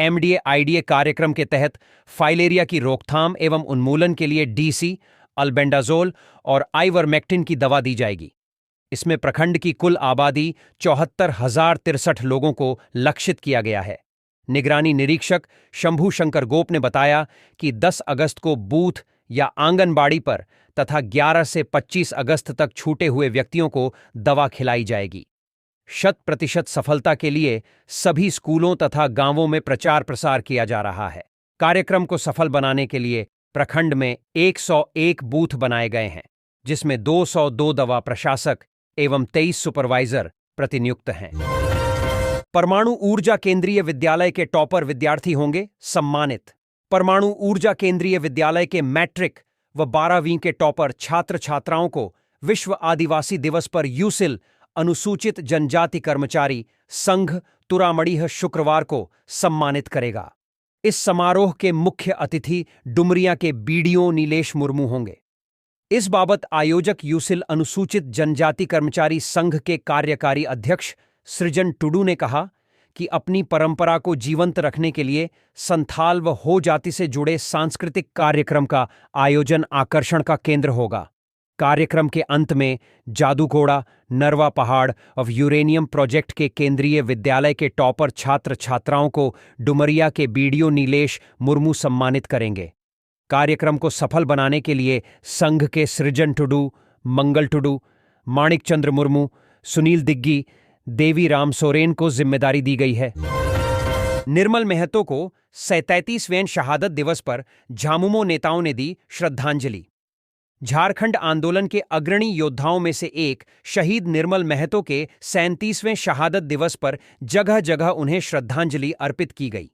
MDA-IDA कार्यक्रम के तहत फाइलेरिया की रोकथाम एवं उन्मूलन के लिए DC, अल्बेंडाजोल और आइवरमेक्टिन की दवा दी जाएगी। इसमें प्रखंड की कुल आबादी 74,063 लोगों को लक्षित किया गया है। निगरानी निरीक्षक शंभू शंकर गोप ने बताया कि 10 अगस्त को बूथ या आंगनबाड़ी पर तथा 11 से 25 अगस्त तक छूटे हुए व्यक्तियों को दवा खिलाई जाएगी। 100% सफलता के लिए सभी स्कूलों तथा गांवों में प्रचार प्रसार किया जा रहा है। कार्यक्रम को सफल बनाने के लिए प्रखंड में 101 बूथ बनाए गए हैं, जिसमें 202 दवा प्रशासक एवं 23 सुपरवाइजर प्रतिनियुक्त हैं। परमाणु ऊर्जा केंद्रीय विद्यालय के टॉपर विद्यार्थी होंगे सम्मानित। परमाणु ऊर्जा केंद्रीय विद्यालय के मैट्रिक व 12वीं के टॉपर छात्र छात्राओं को विश्व आदिवासी दिवस पर यूसिल अनुसूचित जनजाति कर्मचारी संघ तुरामणीह शुक्रवार को सम्मानित करेगा। इस समारोह के मुख्य अतिथि डुमरिया के BDO नीलेश मुर्मू होंगे। इस बाबत आयोजक यूसिल अनुसूचित जनजाति कर्मचारी संघ के कार्यकारी अध्यक्ष सृजन टुडू ने कहा कि अपनी परंपरा को जीवंत रखने के लिए संथाल व हो जाति से जुड़े सांस्कृतिक कार्यक्रम का आयोजन आकर्षण का केंद्र होगा। कार्यक्रम के अंत में जादूकोड़ा नरवा पहाड़ और यूरेनियम प्रोजेक्ट के केंद्रीय विद्यालय के टॉपर छात्र छात्राओं को डुमरिया के BDO नीलेश मुर्मू सम्मानित करेंगे। कार्यक्रम को सफल बनाने के लिए संघ के सृजन टुडू, मंगल टुडू, माणिक चंद्र मुर्मू, सुनील दिग्गी, देवी राम सोरेन को जिम्मेदारी दी गई है। निर्मल महतो को 37वें शहादत दिवस पर झामुमो नेताओं ने दी श्रद्धांजलि। झारखंड आंदोलन के अग्रणी योद्धाओं में से एक शहीद निर्मल महतो के 37वें शहादत दिवस पर जगह जगह उन्हें श्रद्धांजलि अर्पित की गई।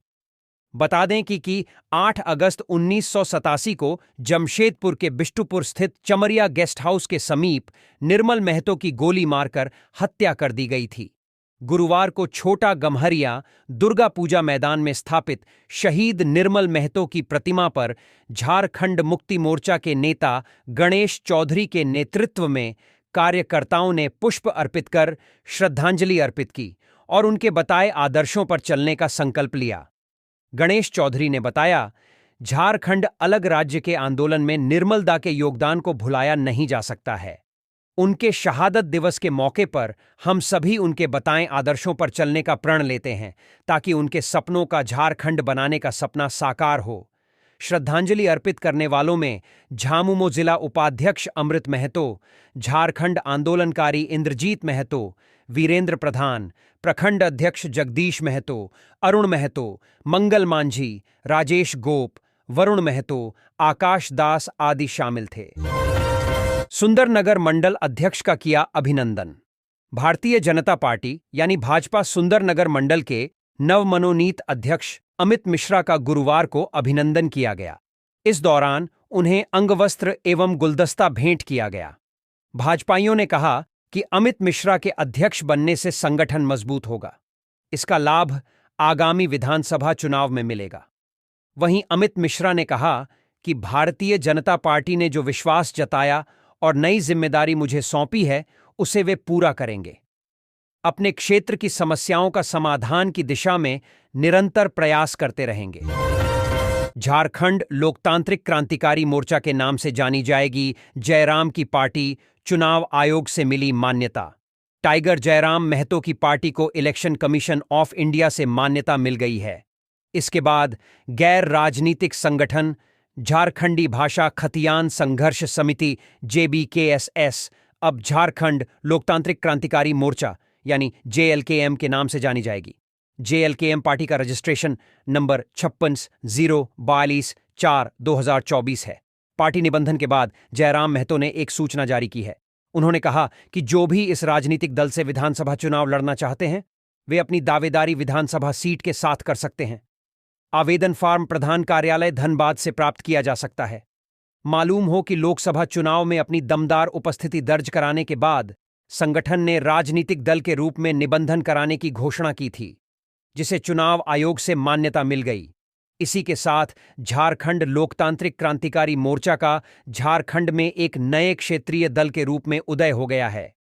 बता दें कि 8 अगस्त 1987 को जमशेदपुर के बिष्टुपुर स्थित चमरिया गेस्ट हाउस के समीप निर्मल महतो की गोली मारकर हत्या कर दी गई थी। गुरुवार को छोटा गम्हरिया दुर्गा पूजा मैदान में स्थापित शहीद निर्मल महतो की प्रतिमा पर झारखंड मुक्ति मोर्चा के नेता गणेश चौधरी के नेतृत्व में कार्यकर्ताओं ने पुष्प अर्पित कर श्रद्धांजलि अर्पित की और उनके बताए आदर्शों पर चलने का संकल्प लिया। गणेश चौधरी ने बताया, झारखंड अलग राज्य के आंदोलन में निर्मलदा के योगदान को भुलाया नहीं जा सकता है। उनके शहादत दिवस के मौके पर हम सभी उनके बताए आदर्शों पर चलने का प्रण लेते हैं ताकि उनके सपनों का झारखंड बनाने का सपना साकार हो। श्रद्धांजलि अर्पित करने वालों में झामुमो जिला उपाध्यक्ष अमृत महतो, झारखंड आंदोलनकारी इंद्रजीत महतो, वीरेंद्र प्रधान, प्रखंड अध्यक्ष जगदीश महतो, अरुण महतो, मंगल मांझी, राजेश गोप, वरुण महतो, आकाश दास आदि शामिल थे। सुंदरनगर मंडल अध्यक्ष का किया अभिनंदन। भारतीय जनता पार्टी यानी भाजपा सुंदरनगर मंडल के नवमनोनीत अध्यक्ष अमित मिश्रा का गुरुवार को अभिनंदन किया गया। इस दौरान उन्हें अंगवस्त्र एवं गुलदस्ता भेंट किया गया। भाजपाइयों ने कहा कि अमित मिश्रा के अध्यक्ष बनने से संगठन मजबूत होगा। इसका लाभ आगामी विधानसभा चुनाव में मिलेगा। वहीं अमित मिश्रा ने कहा कि भारतीय जनता पार्टी ने जो विश्वास जताया और नई जिम्मेदारी मुझे सौंपी है, उसे वे पूरा करेंगे। अपने क्षेत्र की समस्याओं का समाधान की दिशा में निरंतर प्रयास करते रहेंगे। झारखंड लोकतांत्रिक क्रांतिकारी मोर्चा के नाम से जानी जाएगी जयराम की पार्टी, चुनाव आयोग से मिली मान्यता। टाइगर जयराम महतो की पार्टी को इलेक्शन कमीशन ऑफ इंडिया से मान्यता मिल गई है। इसके बाद गैर राजनीतिक संगठन झारखंडी भाषा खतियान संघर्ष समिति JBKSS अब झारखंड लोकतांत्रिक क्रांतिकारी मोर्चा यानी JLKM के नाम से जानी जाएगी। JLKM पार्टी का रजिस्ट्रेशन नंबर 56-042-4-2024 है। पार्टी निबंधन के बाद जयराम महतो ने एक सूचना जारी की है। उन्होंने कहा कि जो भी इस राजनीतिक दल से विधानसभा चुनाव लड़ना चाहते हैं, वे अपनी दावेदारी विधानसभा सीट के साथ कर सकते हैं। आवेदन फॉर्म प्रधान कार्यालय धनबाद से प्राप्त किया जा सकता है। मालूम हो कि लोकसभा चुनाव में अपनी दमदार उपस्थिति दर्ज कराने के बाद संगठन ने राजनीतिक दल के रूप में निबंधन कराने की घोषणा की थी, जिसे चुनाव आयोग से मान्यता मिल गई। इसी के साथ झारखंड लोकतांत्रिक क्रांतिकारी मोर्चा का झारखंड में एक नए क्षेत्रीय दल के रूप में उदय हो गया है।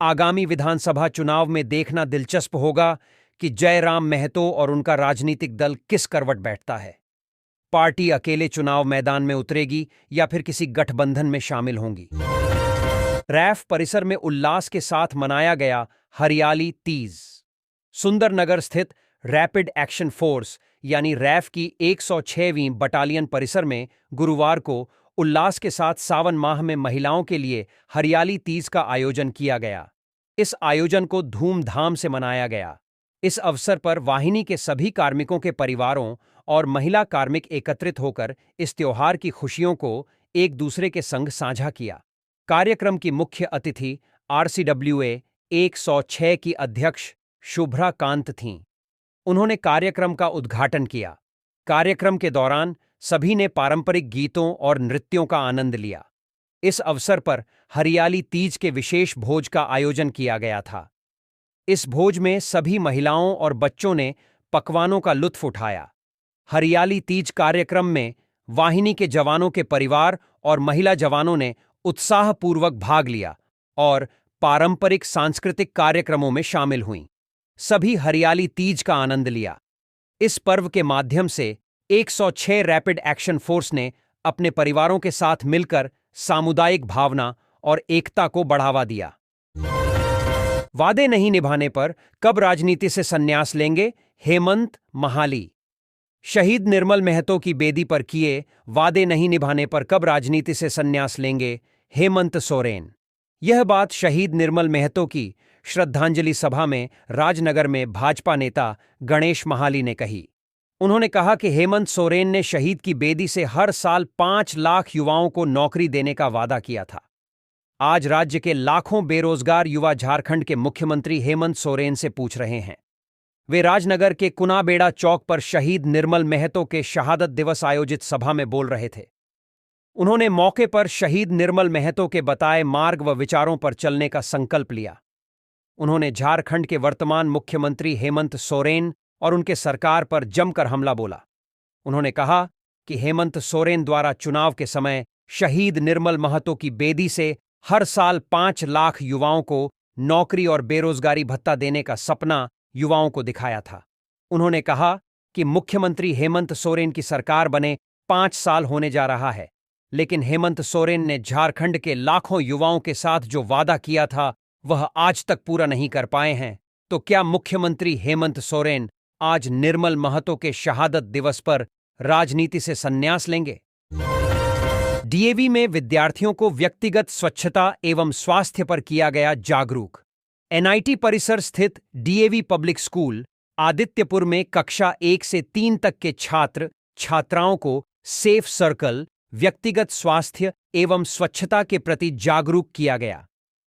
आगामी विधानसभा चुनाव में देखना दिलचस्प होगा कि जयराम महतो और उनका राजनीतिक दल किस करवट बैठता है। पार्टी अकेले चुनाव मैदान में उतरेगी या फिर किसी गठबंधन में शामिल होंगी। रैफ परिसर में उल्लास के साथ मनाया गया हरियाली तीज। सुंदरनगर स्थित रैपिड एक्शन फोर्स यानी रैफ की 106वीं बटालियन परिसर में गुरुवार को उल्लास के साथ सावन माह में महिलाओं के लिए हरियाली तीज का आयोजन किया गया। इस आयोजन को धूमधाम से मनाया गया। इस अवसर पर वाहिनी के सभी कार्मिकों के परिवारों और महिला कार्मिक एकत्रित होकर इस त्योहार की खुशियों को एक दूसरे के संग साझा किया। कार्यक्रम की मुख्य अतिथि RCWA 106 की अध्यक्ष शुभ्रा कांत थीं। उन्होंने कार्यक्रम का उद्घाटन किया। कार्यक्रम के दौरान सभी ने पारंपरिक गीतों और नृत्यों का आनंद लिया। इस अवसर पर हरियाली तीज के विशेष भोज का आयोजन किया गया था। इस भोज में सभी महिलाओं और बच्चों ने पकवानों का लुत्फ उठाया। हरियाली तीज कार्यक्रम में वाहिनी के जवानों के परिवार और महिला जवानों ने उत्साहपूर्वक भाग लिया और पारंपरिक सांस्कृतिक कार्यक्रमों में शामिल हुईं। सभी हरियाली तीज का आनंद लिया। इस पर्व के माध्यम से 106 रैपिड एक्शन फोर्स ने अपने परिवारों के साथ मिलकर सामुदायिक भावना और एकता को बढ़ावा दिया। वादे नहीं निभाने पर कब राजनीति से संन्यास लेंगे? हेमंत महाली। शहीद निर्मल महतो की बेदी पर किए वादे नहीं निभाने पर कब राजनीति से संन्यास लेंगे? हेमंत सोरेन। यह बात शहीद निर्मल महतो की श्रद्धांजलि सभा में राजनगर में भाजपा नेता गणेश महाली ने कही। उन्होंने कहा कि हेमंत सोरेन ने शहीद की बेदी से हर साल 5 लाख युवाओं को नौकरी देने का वादा किया था। आज राज्य के लाखों बेरोजगार युवा झारखंड के मुख्यमंत्री हेमंत सोरेन से पूछ रहे हैं। वे राजनगर के कुनाबेड़ा चौक पर शहीद निर्मल महतो के शहादत दिवस आयोजित सभा में बोल रहे थे। उन्होंने मौके पर शहीद निर्मल महतो के बताए मार्ग व विचारों पर चलने का संकल्प लिया। उन्होंने झारखंड के वर्तमान मुख्यमंत्री हेमंत सोरेन और उनके सरकार पर जमकर हमला बोला। उन्होंने कहा कि हेमंत सोरेन द्वारा चुनाव के समय शहीद निर्मल महतो की बेदी से हर साल 5 लाख युवाओं को नौकरी और बेरोजगारी भत्ता देने का सपना युवाओं को दिखाया था। उन्होंने कहा कि मुख्यमंत्री हेमंत सोरेन की सरकार बने 5 साल होने जा रहा है, लेकिन हेमंत सोरेन ने झारखंड के लाखों युवाओं के साथ जो वादा किया था वह आज तक पूरा नहीं कर पाए हैं। तो क्या मुख्यमंत्री हेमंत सोरेन आज निर्मल महतो के शहादत दिवस पर राजनीति से संन्यास लेंगे? DAV में विद्यार्थियों को व्यक्तिगत स्वच्छता एवं स्वास्थ्य पर किया गया जागरूक। NIT परिसर स्थित DAV पब्लिक स्कूल आदित्यपुर में कक्षा 1 से 3 तक के छात्र छात्राओं को सेफ सर्कल, व्यक्तिगत स्वास्थ्य एवं स्वच्छता के प्रति जागरूक किया गया।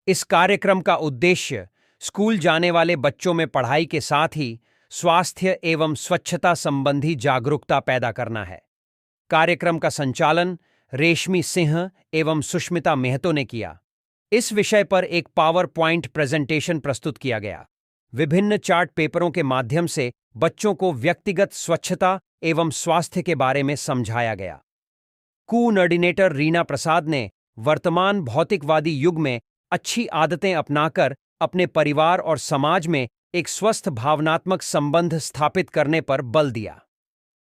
इस कार्यक्रम का उद्देश्य स्कूल जाने वाले बच्चों में पढ़ाई के साथ ही स्वास्थ्य एवं स्वच्छता संबंधी जागरूकता पैदा करना है। कार्यक्रम का संचालन रेशमी सिंह एवं सुष्मिता मेहतो ने किया। इस विषय पर एक पावर पॉइंट प्रेजेंटेशन प्रस्तुत किया गया। विभिन्न चार्ट पेपरों के माध्यम से बच्चों को व्यक्तिगत स्वच्छता एवं स्वास्थ्य के बारे में समझाया गया। कोऑर्डिनेटर रीना प्रसाद ने वर्तमान भौतिकवादी युग में अच्छी आदतें अपनाकर अपने परिवार और समाज में एक स्वस्थ भावनात्मक संबंध स्थापित करने पर बल दिया।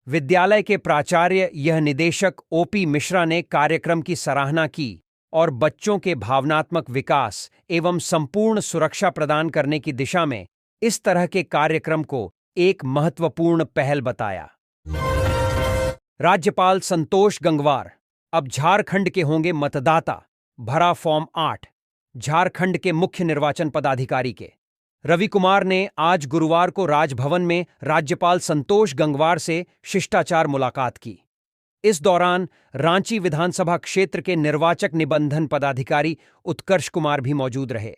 विद्यालय के प्राचार्य यह निदेशक ओपी मिश्रा ने कार्यक्रम की सराहना की और बच्चों के भावनात्मक विकास एवं संपूर्ण सुरक्षा प्रदान करने की दिशा में इस तरह के कार्यक्रम को एक महत्वपूर्ण पहल बताया। राज्यपाल संतोष गंगवार अब झारखंड के होंगे मतदाता, भरा फॉर्म 8 झारखंड के मुख्य निर्वाचन पदाधिकारी के। रवि कुमार ने आज गुरुवार को राजभवन में राज्यपाल संतोष गंगवार से शिष्टाचार मुलाकात की। इस दौरान रांची विधानसभा क्षेत्र के निर्वाचक निबंधन पदाधिकारी उत्कर्ष कुमार भी मौजूद रहे।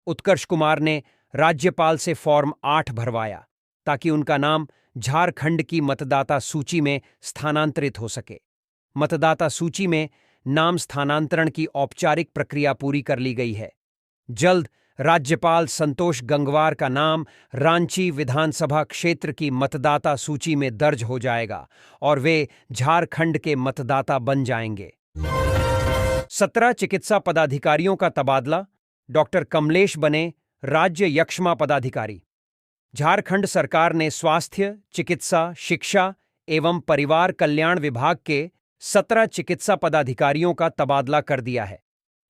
उत्कर्ष कुमार ने राज्यपाल से फॉर्म 8 भरवाया ताकि उनका नाम झारखंड की मतदाता सूची में स्थानांतरित हो सके। मतदाता सूची में नाम स्थानांतरण की औपचारिक प्रक्रिया पूरी कर ली गई है। जल्द राज्यपाल संतोष गंगवार का नाम रांची विधानसभा क्षेत्र की मतदाता सूची में दर्ज हो जाएगा और वे झारखंड के मतदाता बन जाएंगे। 17 चिकित्सा पदाधिकारियों का तबादला, डॉक्टर कमलेश बने राज्य यक्ष्मा पदाधिकारी। झारखंड सरकार ने स्वास्थ्य, चिकित्सा, शिक्षा एवं परिवार कल्याण विभाग के 17 चिकित्सा पदाधिकारियों का तबादला कर दिया है।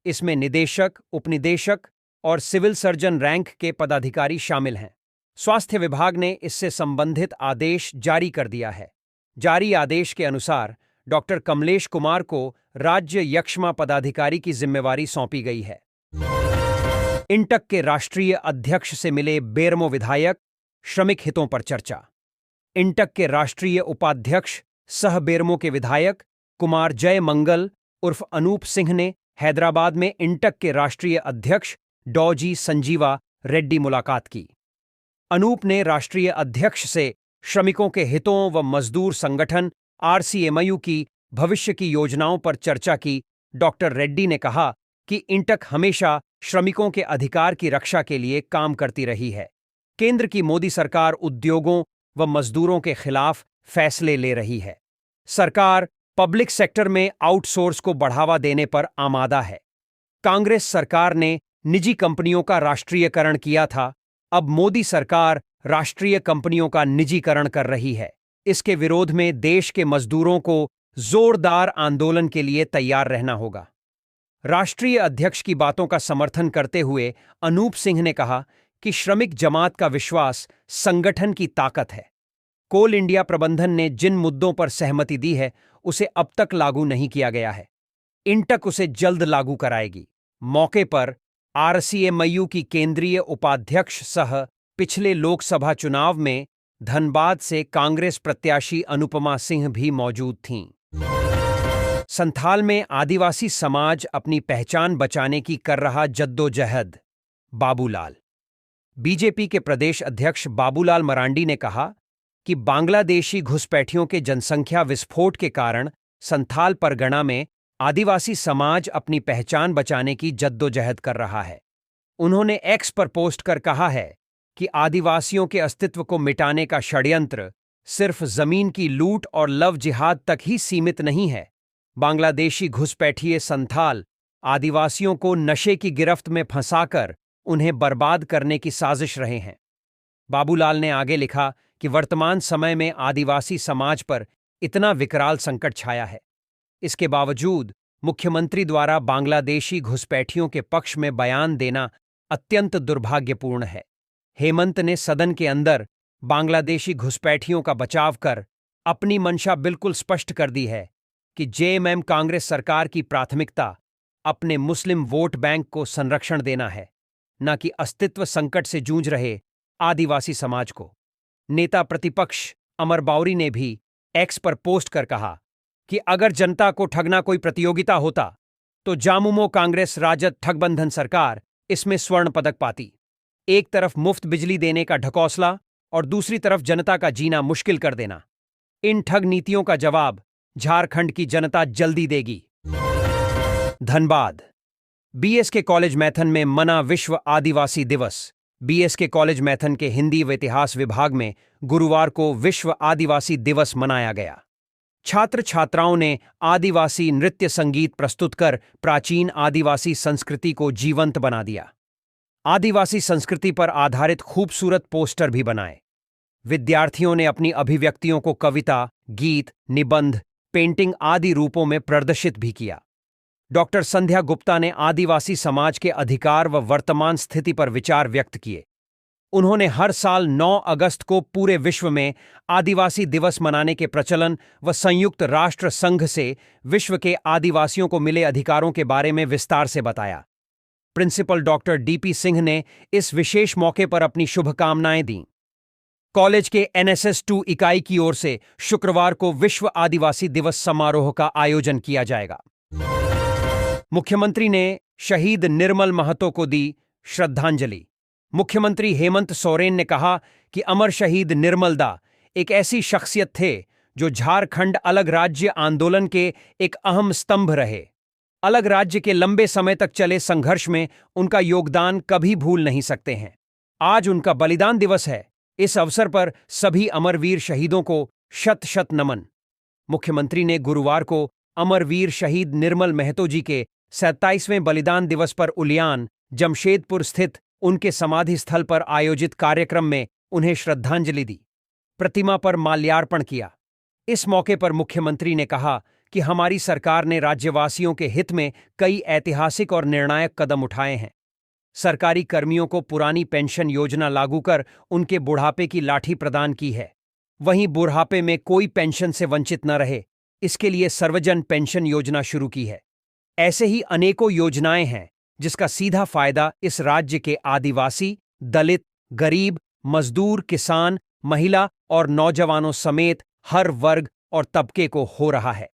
इसमें निदेशक, उपनिदेशक और सिविल सर्जन रैंक के पदाधिकारी शामिल हैं। स्वास्थ्य विभाग ने इससे संबंधित आदेश जारी कर दिया है। जारी आदेश के अनुसार डॉक्टर कमलेश कुमार को राज्य यक्ष्मा पदाधिकारी की जिम्मेवारी सौंपी गई है। इंटक के राष्ट्रीय अध्यक्ष से मिले बेरमो विधायक, श्रमिक हितों पर चर्चा। इंटक के राष्ट्रीय उपाध्यक्ष सह बेरमो के विधायक कुमार जय मंगल उर्फ अनूप सिंह ने हैदराबाद में इंटक के राष्ट्रीय अध्यक्ष डॉजी संजीवा रेड्डी मुलाकात की। अनूप ने राष्ट्रीय अध्यक्ष से श्रमिकों के हितों व मजदूर संगठन आरसीएमयू की भविष्य की योजनाओं पर चर्चा की। डॉक्टर रेड्डी ने कहा कि इंटक हमेशा श्रमिकों के अधिकार की रक्षा के लिए काम करती रही है। केंद्र की मोदी सरकार उद्योगों व मजदूरों के खिलाफ फैसले ले रही है। सरकार पब्लिक सेक्टर में आउटसोर्स को बढ़ावा देने पर आमादा है। कांग्रेस सरकार ने निजी कंपनियों का राष्ट्रीयकरण किया था, अब मोदी सरकार राष्ट्रीय कंपनियों का निजीकरण कर रही है। इसके विरोध में देश के मजदूरों को जोरदार आंदोलन के लिए तैयार रहना होगा। राष्ट्रीय अध्यक्ष की बातों का समर्थन करते हुए अनूप सिंह ने कहा कि श्रमिक जमात का विश्वास संगठन की ताकत है। कोल इंडिया प्रबंधन ने जिन मुद्दों पर सहमति दी है उसे अब तक लागू नहीं किया गया है। इंटक उसे जल्द लागू कराएगी। मौके पर आरसीएमयू की केंद्रीय उपाध्यक्ष सह पिछले लोकसभा चुनाव में धनबाद से कांग्रेस प्रत्याशी अनुपमा सिंह भी मौजूद थीं। संथाल में आदिवासी समाज अपनी पहचान बचाने की कर रहा जद्दोजहद, बाबूलाल। बीजेपी के प्रदेश अध्यक्ष बाबूलाल मरांडी ने कहा कि बांग्लादेशी घुसपैठियों के जनसंख्या विस्फोट के कारण संथाल परगना में आदिवासी समाज अपनी पहचान बचाने की जद्दोजहद कर रहा है। उन्होंने एक्स पर पोस्ट कर कहा है कि आदिवासियों के अस्तित्व को मिटाने का षड्यंत्र सिर्फ जमीन की लूट और लव जिहाद तक ही सीमित नहीं है। बांग्लादेशी घुसपैठिए संथाल आदिवासियों को नशे की गिरफ्त में फंसाकर उन्हें बर्बाद करने की साजिश रहे हैं। बाबूलाल ने आगे लिखा कि वर्तमान समय में आदिवासी समाज पर इतना विकराल संकट छाया है। इसके बावजूद मुख्यमंत्री द्वारा बांग्लादेशी घुसपैठियों के पक्ष में बयान देना अत्यंत दुर्भाग्यपूर्ण है। हेमंत ने सदन के अंदर बांग्लादेशी घुसपैठियों का बचाव कर अपनी मंशा बिल्कुल स्पष्ट कर दी है कि जेएमएम कांग्रेस सरकार की प्राथमिकता अपने मुस्लिम वोट बैंक को संरक्षण देना है, न कि अस्तित्व संकट से जूझ रहे आदिवासी समाज को। नेता प्रतिपक्ष अमर बाउरी ने भी एक्स पर पोस्ट कर कहा कि अगर जनता को ठगना कोई प्रतियोगिता होता तो जामुमो कांग्रेस राजद ठगबंधन सरकार इसमें स्वर्ण पदक पाती। एक तरफ मुफ्त बिजली देने का ढकौसला और दूसरी तरफ जनता का जीना मुश्किल कर देना। इन ठग नीतियों का जवाब झारखंड की जनता जल्दी देगी। धनबाद बीएसके कॉलेज मैथन में मना विश्व आदिवासी दिवस। बीएसके कॉलेज मैथन के हिंदी व इतिहास विभाग में गुरुवार को विश्व आदिवासी दिवस मनाया गया। छात्र छात्राओं ने आदिवासी नृत्य संगीत प्रस्तुत कर प्राचीन आदिवासी संस्कृति को जीवंत बना दिया। आदिवासी संस्कृति पर आधारित खूबसूरत पोस्टर भी बनाए। विद्यार्थियों ने अपनी अभिव्यक्तियों को कविता, गीत, निबंध, पेंटिंग आदि रूपों में प्रदर्शित भी किया। डॉक्टर संध्या गुप्ता ने आदिवासी समाज के अधिकार व वर्तमान स्थिति पर विचार व्यक्त किए। उन्होंने हर साल 9 अगस्त को पूरे विश्व में आदिवासी दिवस मनाने के प्रचलन व संयुक्त राष्ट्र संघ से विश्व के आदिवासियों को मिले अधिकारों के बारे में विस्तार से बताया। प्रिंसिपल डॉक्टर डीपी सिंह ने इस विशेष मौके पर अपनी शुभकामनाएं दीं। कॉलेज के एनएसएस 2 इकाई की ओर से शुक्रवार को विश्व आदिवासी दिवस समारोह का आयोजन किया जाएगा। मुख्यमंत्री ने शहीद निर्मल महतो को दी श्रद्धांजलि। मुख्यमंत्री हेमंत सोरेन ने कहा कि अमर शहीद निर्मल दा एक ऐसी शख्सियत थे जो झारखंड अलग राज्य आंदोलन के एक अहम स्तंभ रहे। अलग राज्य के लंबे समय तक चले संघर्ष में उनका योगदान कभी भूल नहीं सकते हैं। आज उनका बलिदान दिवस है। इस अवसर पर सभी अमरवीर शहीदों को शत शत नमन। मुख्यमंत्री ने गुरुवार को अमरवीर शहीद निर्मल महतो जी के 27वें बलिदान दिवस पर उलियान, जमशेदपुर स्थित उनके समाधि स्थल पर आयोजित कार्यक्रम में उन्हें श्रद्धांजलि दी, प्रतिमा पर माल्यार्पण किया। इस मौके पर मुख्यमंत्री ने कहा कि हमारी सरकार ने राज्यवासियों के हित में कई ऐतिहासिक और निर्णायक कदम उठाए हैं। सरकारी कर्मियों को पुरानी पेंशन योजना लागू कर उनके बुढ़ापे की लाठी प्रदान की है। वहीं बुढ़ापे में कोई पेंशन से वंचित न रहे, इसके लिए सर्वजन पेंशन योजना शुरू की है। ऐसे ही अनेकों योजनाएं हैं जिसका सीधा फायदा इस राज्य के आदिवासी, दलित, गरीब, मजदूर, किसान, महिला और नौजवानों समेत हर वर्ग और तबके को हो रहा है।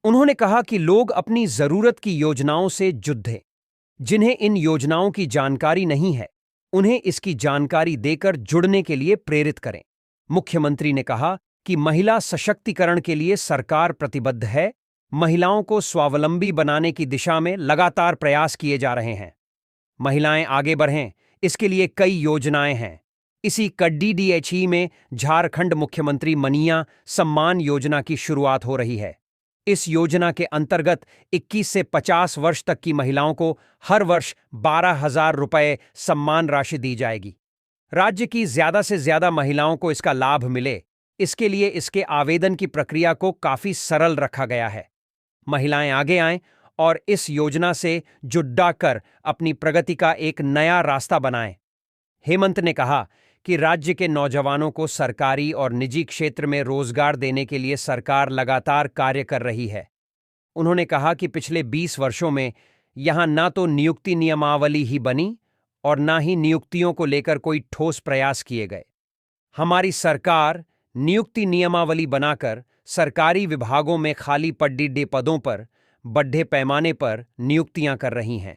उन्होंने कहा कि लोग अपनी जरूरत की योजनाओं से जुड़ें। जिन्हें इन योजनाओं की जानकारी नहीं है, उन्हें इसकी जानकारी देकर जुड़ने के लिए प्रेरित करें। मुख्यमंत्री ने कहा कि महिला सशक्तिकरण के लिए सरकार प्रतिबद्ध है। महिलाओं को स्वावलंबी बनाने की दिशा में लगातार प्रयास किए जा रहे हैं। महिलाएं आगे बढ़ें, इसके लिए कई योजनाएं हैं। इसी कड़ी में झारखंड मुख्यमंत्री मनिया सम्मान योजना की शुरुआत हो रही है। इस योजना के अंतर्गत 21 से 50 वर्ष तक की महिलाओं को हर वर्ष 12,000 रुपये सम्मान राशि दी जाएगी। राज्य की ज्यादा से ज्यादा महिलाओं को इसका लाभ मिले, इसके लिए इसके आवेदन की प्रक्रिया को काफी सरल रखा गया है। महिलाएं आगे आएं और इस योजना से जुड़कर अपनी प्रगति का एक नया रास्ता बनाएं। हेमंत ने कहा कि राज्य के नौजवानों को सरकारी और निजी क्षेत्र में रोजगार देने के लिए सरकार लगातार कार्य कर रही है। उन्होंने कहा कि पिछले 20 वर्षों में यहां ना तो नियुक्ति नियमावली ही बनी और ना ही नियुक्तियों को लेकर कोई ठोस प्रयास किए गए। हमारी सरकार नियुक्ति नियमावली बनाकर सरकारी विभागों में खाली पड़े पदों पर बड़े पैमाने पर नियुक्तियां कर रही हैं।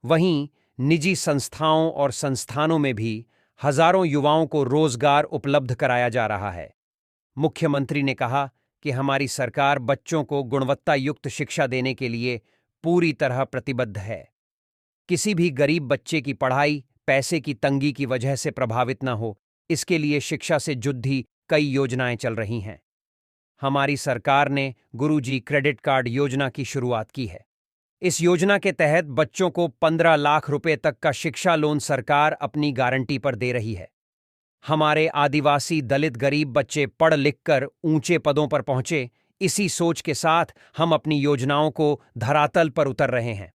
वहीं निजी संस्थाओं और संस्थानों में भी हजारों युवाओं को रोजगार उपलब्ध कराया जा रहा है। मुख्यमंत्री ने कहा कि हमारी सरकार बच्चों को गुणवत्ता युक्त शिक्षा देने के लिए पूरी तरह प्रतिबद्ध है। किसी भी गरीब बच्चे की पढ़ाई पैसे की तंगी की वजह से प्रभावित न हो, इसके लिए शिक्षा से जुड़ी कई योजनाएं चल रही हैं। हमारी सरकार ने गुरुजी क्रेडिट कार्ड योजना की शुरुआत की है। इस योजना के तहत बच्चों को 15 लाख रुपए तक का शिक्षा लोन सरकार अपनी गारंटी पर दे रही है। हमारे आदिवासी, दलित, गरीब बच्चे पढ़ लिख कर ऊंचे पदों पर पहुंचे, इसी सोच के साथ हम अपनी योजनाओं को धरातल पर उतर रहे हैं।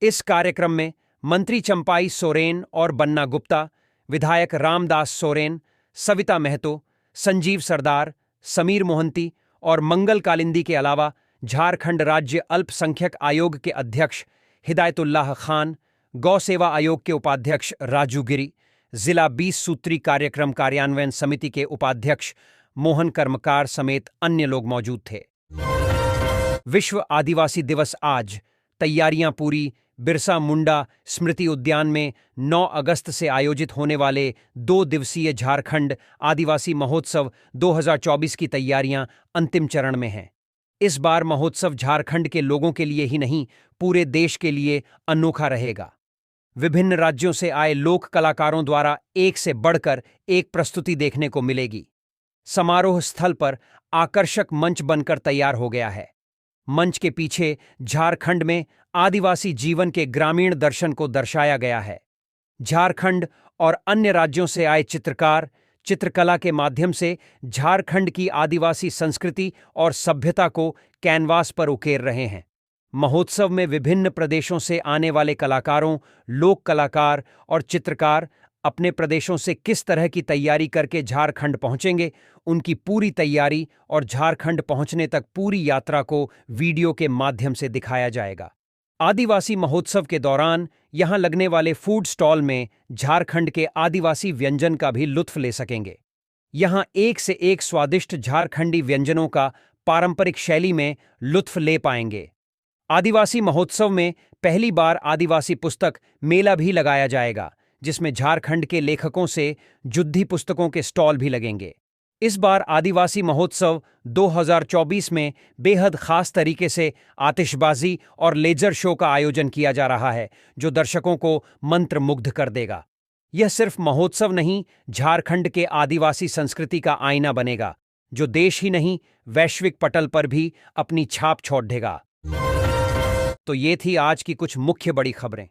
इस कार्यक्रम में मंत्री चंपाई सोरेन और बन्ना गुप्ता, विधायक रामदास सोरेन, सविता महतो, संजीव सरदार, समीर मोहंती और मंगल कालिंदी के अलावा झारखंड राज्य अल्पसंख्यक आयोग के अध्यक्ष हिदायतुल्लाह खान, गौ सेवा आयोग के उपाध्यक्ष राजू गिरी, जिला 20 सूत्री कार्यक्रम कार्यान्वयन समिति के उपाध्यक्ष मोहन कर्मकार समेत अन्य लोग मौजूद थे। विश्व आदिवासी दिवस आज, तैयारियां पूरी। बिरसा मुंडा स्मृति उद्यान में 9 अगस्त से आयोजित होने वाले 2 दिवसीय झारखंड आदिवासी महोत्सव 2024 की तैयारियां अंतिम चरण में हैं। इस बार महोत्सव झारखंड के लोगों के लिए ही नहीं, पूरे देश के लिए अनोखा रहेगा। विभिन्न राज्यों से आए लोक कलाकारों द्वारा एक से बढ़कर एक प्रस्तुति देखने को मिलेगी। समारोह स्थल पर आकर्षक मंच बनकर तैयार हो गया है। मंच के पीछे झारखंड में आदिवासी जीवन के ग्रामीण दर्शन को दर्शाया गया है। झारखंड और अन्य राज्यों से आए चित्रकार चित्रकला के माध्यम से झारखंड की आदिवासी संस्कृति और सभ्यता को कैनवास पर उकेर रहे हैं। महोत्सव में विभिन्न प्रदेशों से आने वाले कलाकारों, लोक कलाकार और चित्रकार अपने प्रदेशों से किस तरह की तैयारी करके झारखंड पहुंचेंगे, उनकी पूरी तैयारी और झारखंड पहुंचने तक पूरी यात्रा को वीडियो के माध्यम से दिखाया जाएगा। आदिवासी महोत्सव के दौरान यहां लगने वाले फूड स्टॉल में झारखंड के आदिवासी व्यंजन का भी लुत्फ ले सकेंगे। यहां एक से एक स्वादिष्ट झारखंडी व्यंजनों का पारंपरिक शैली में लुत्फ ले पाएंगे। आदिवासी महोत्सव में पहली बार आदिवासी पुस्तक मेला भी लगाया जाएगा, जिसमें झारखंड के लेखकों से जुद्धी पुस्तकों के स्टॉल भी लगेंगे। इस बार आदिवासी महोत्सव 2024 में बेहद खास तरीके से आतिशबाजी और लेजर शो का आयोजन किया जा रहा है, जो दर्शकों को मंत्रमुग्ध कर देगा। यह सिर्फ महोत्सव नहीं, झारखंड के आदिवासी संस्कृति का आईना बनेगा, जो देश ही नहीं वैश्विक पटल पर भी अपनी छाप छोड़ देगा। तो ये थी आज की कुछ मुख्य बड़ी खबरें।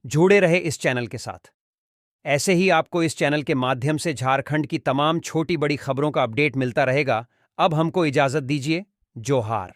जुड़े रहे इस चैनल के साथ। ऐसे ही आपको इस चैनल के माध्यम से झारखंड की तमाम छोटी बड़ी खबरों का अपडेट मिलता रहेगा। अब हमको इजाजत दीजिए। जोहार।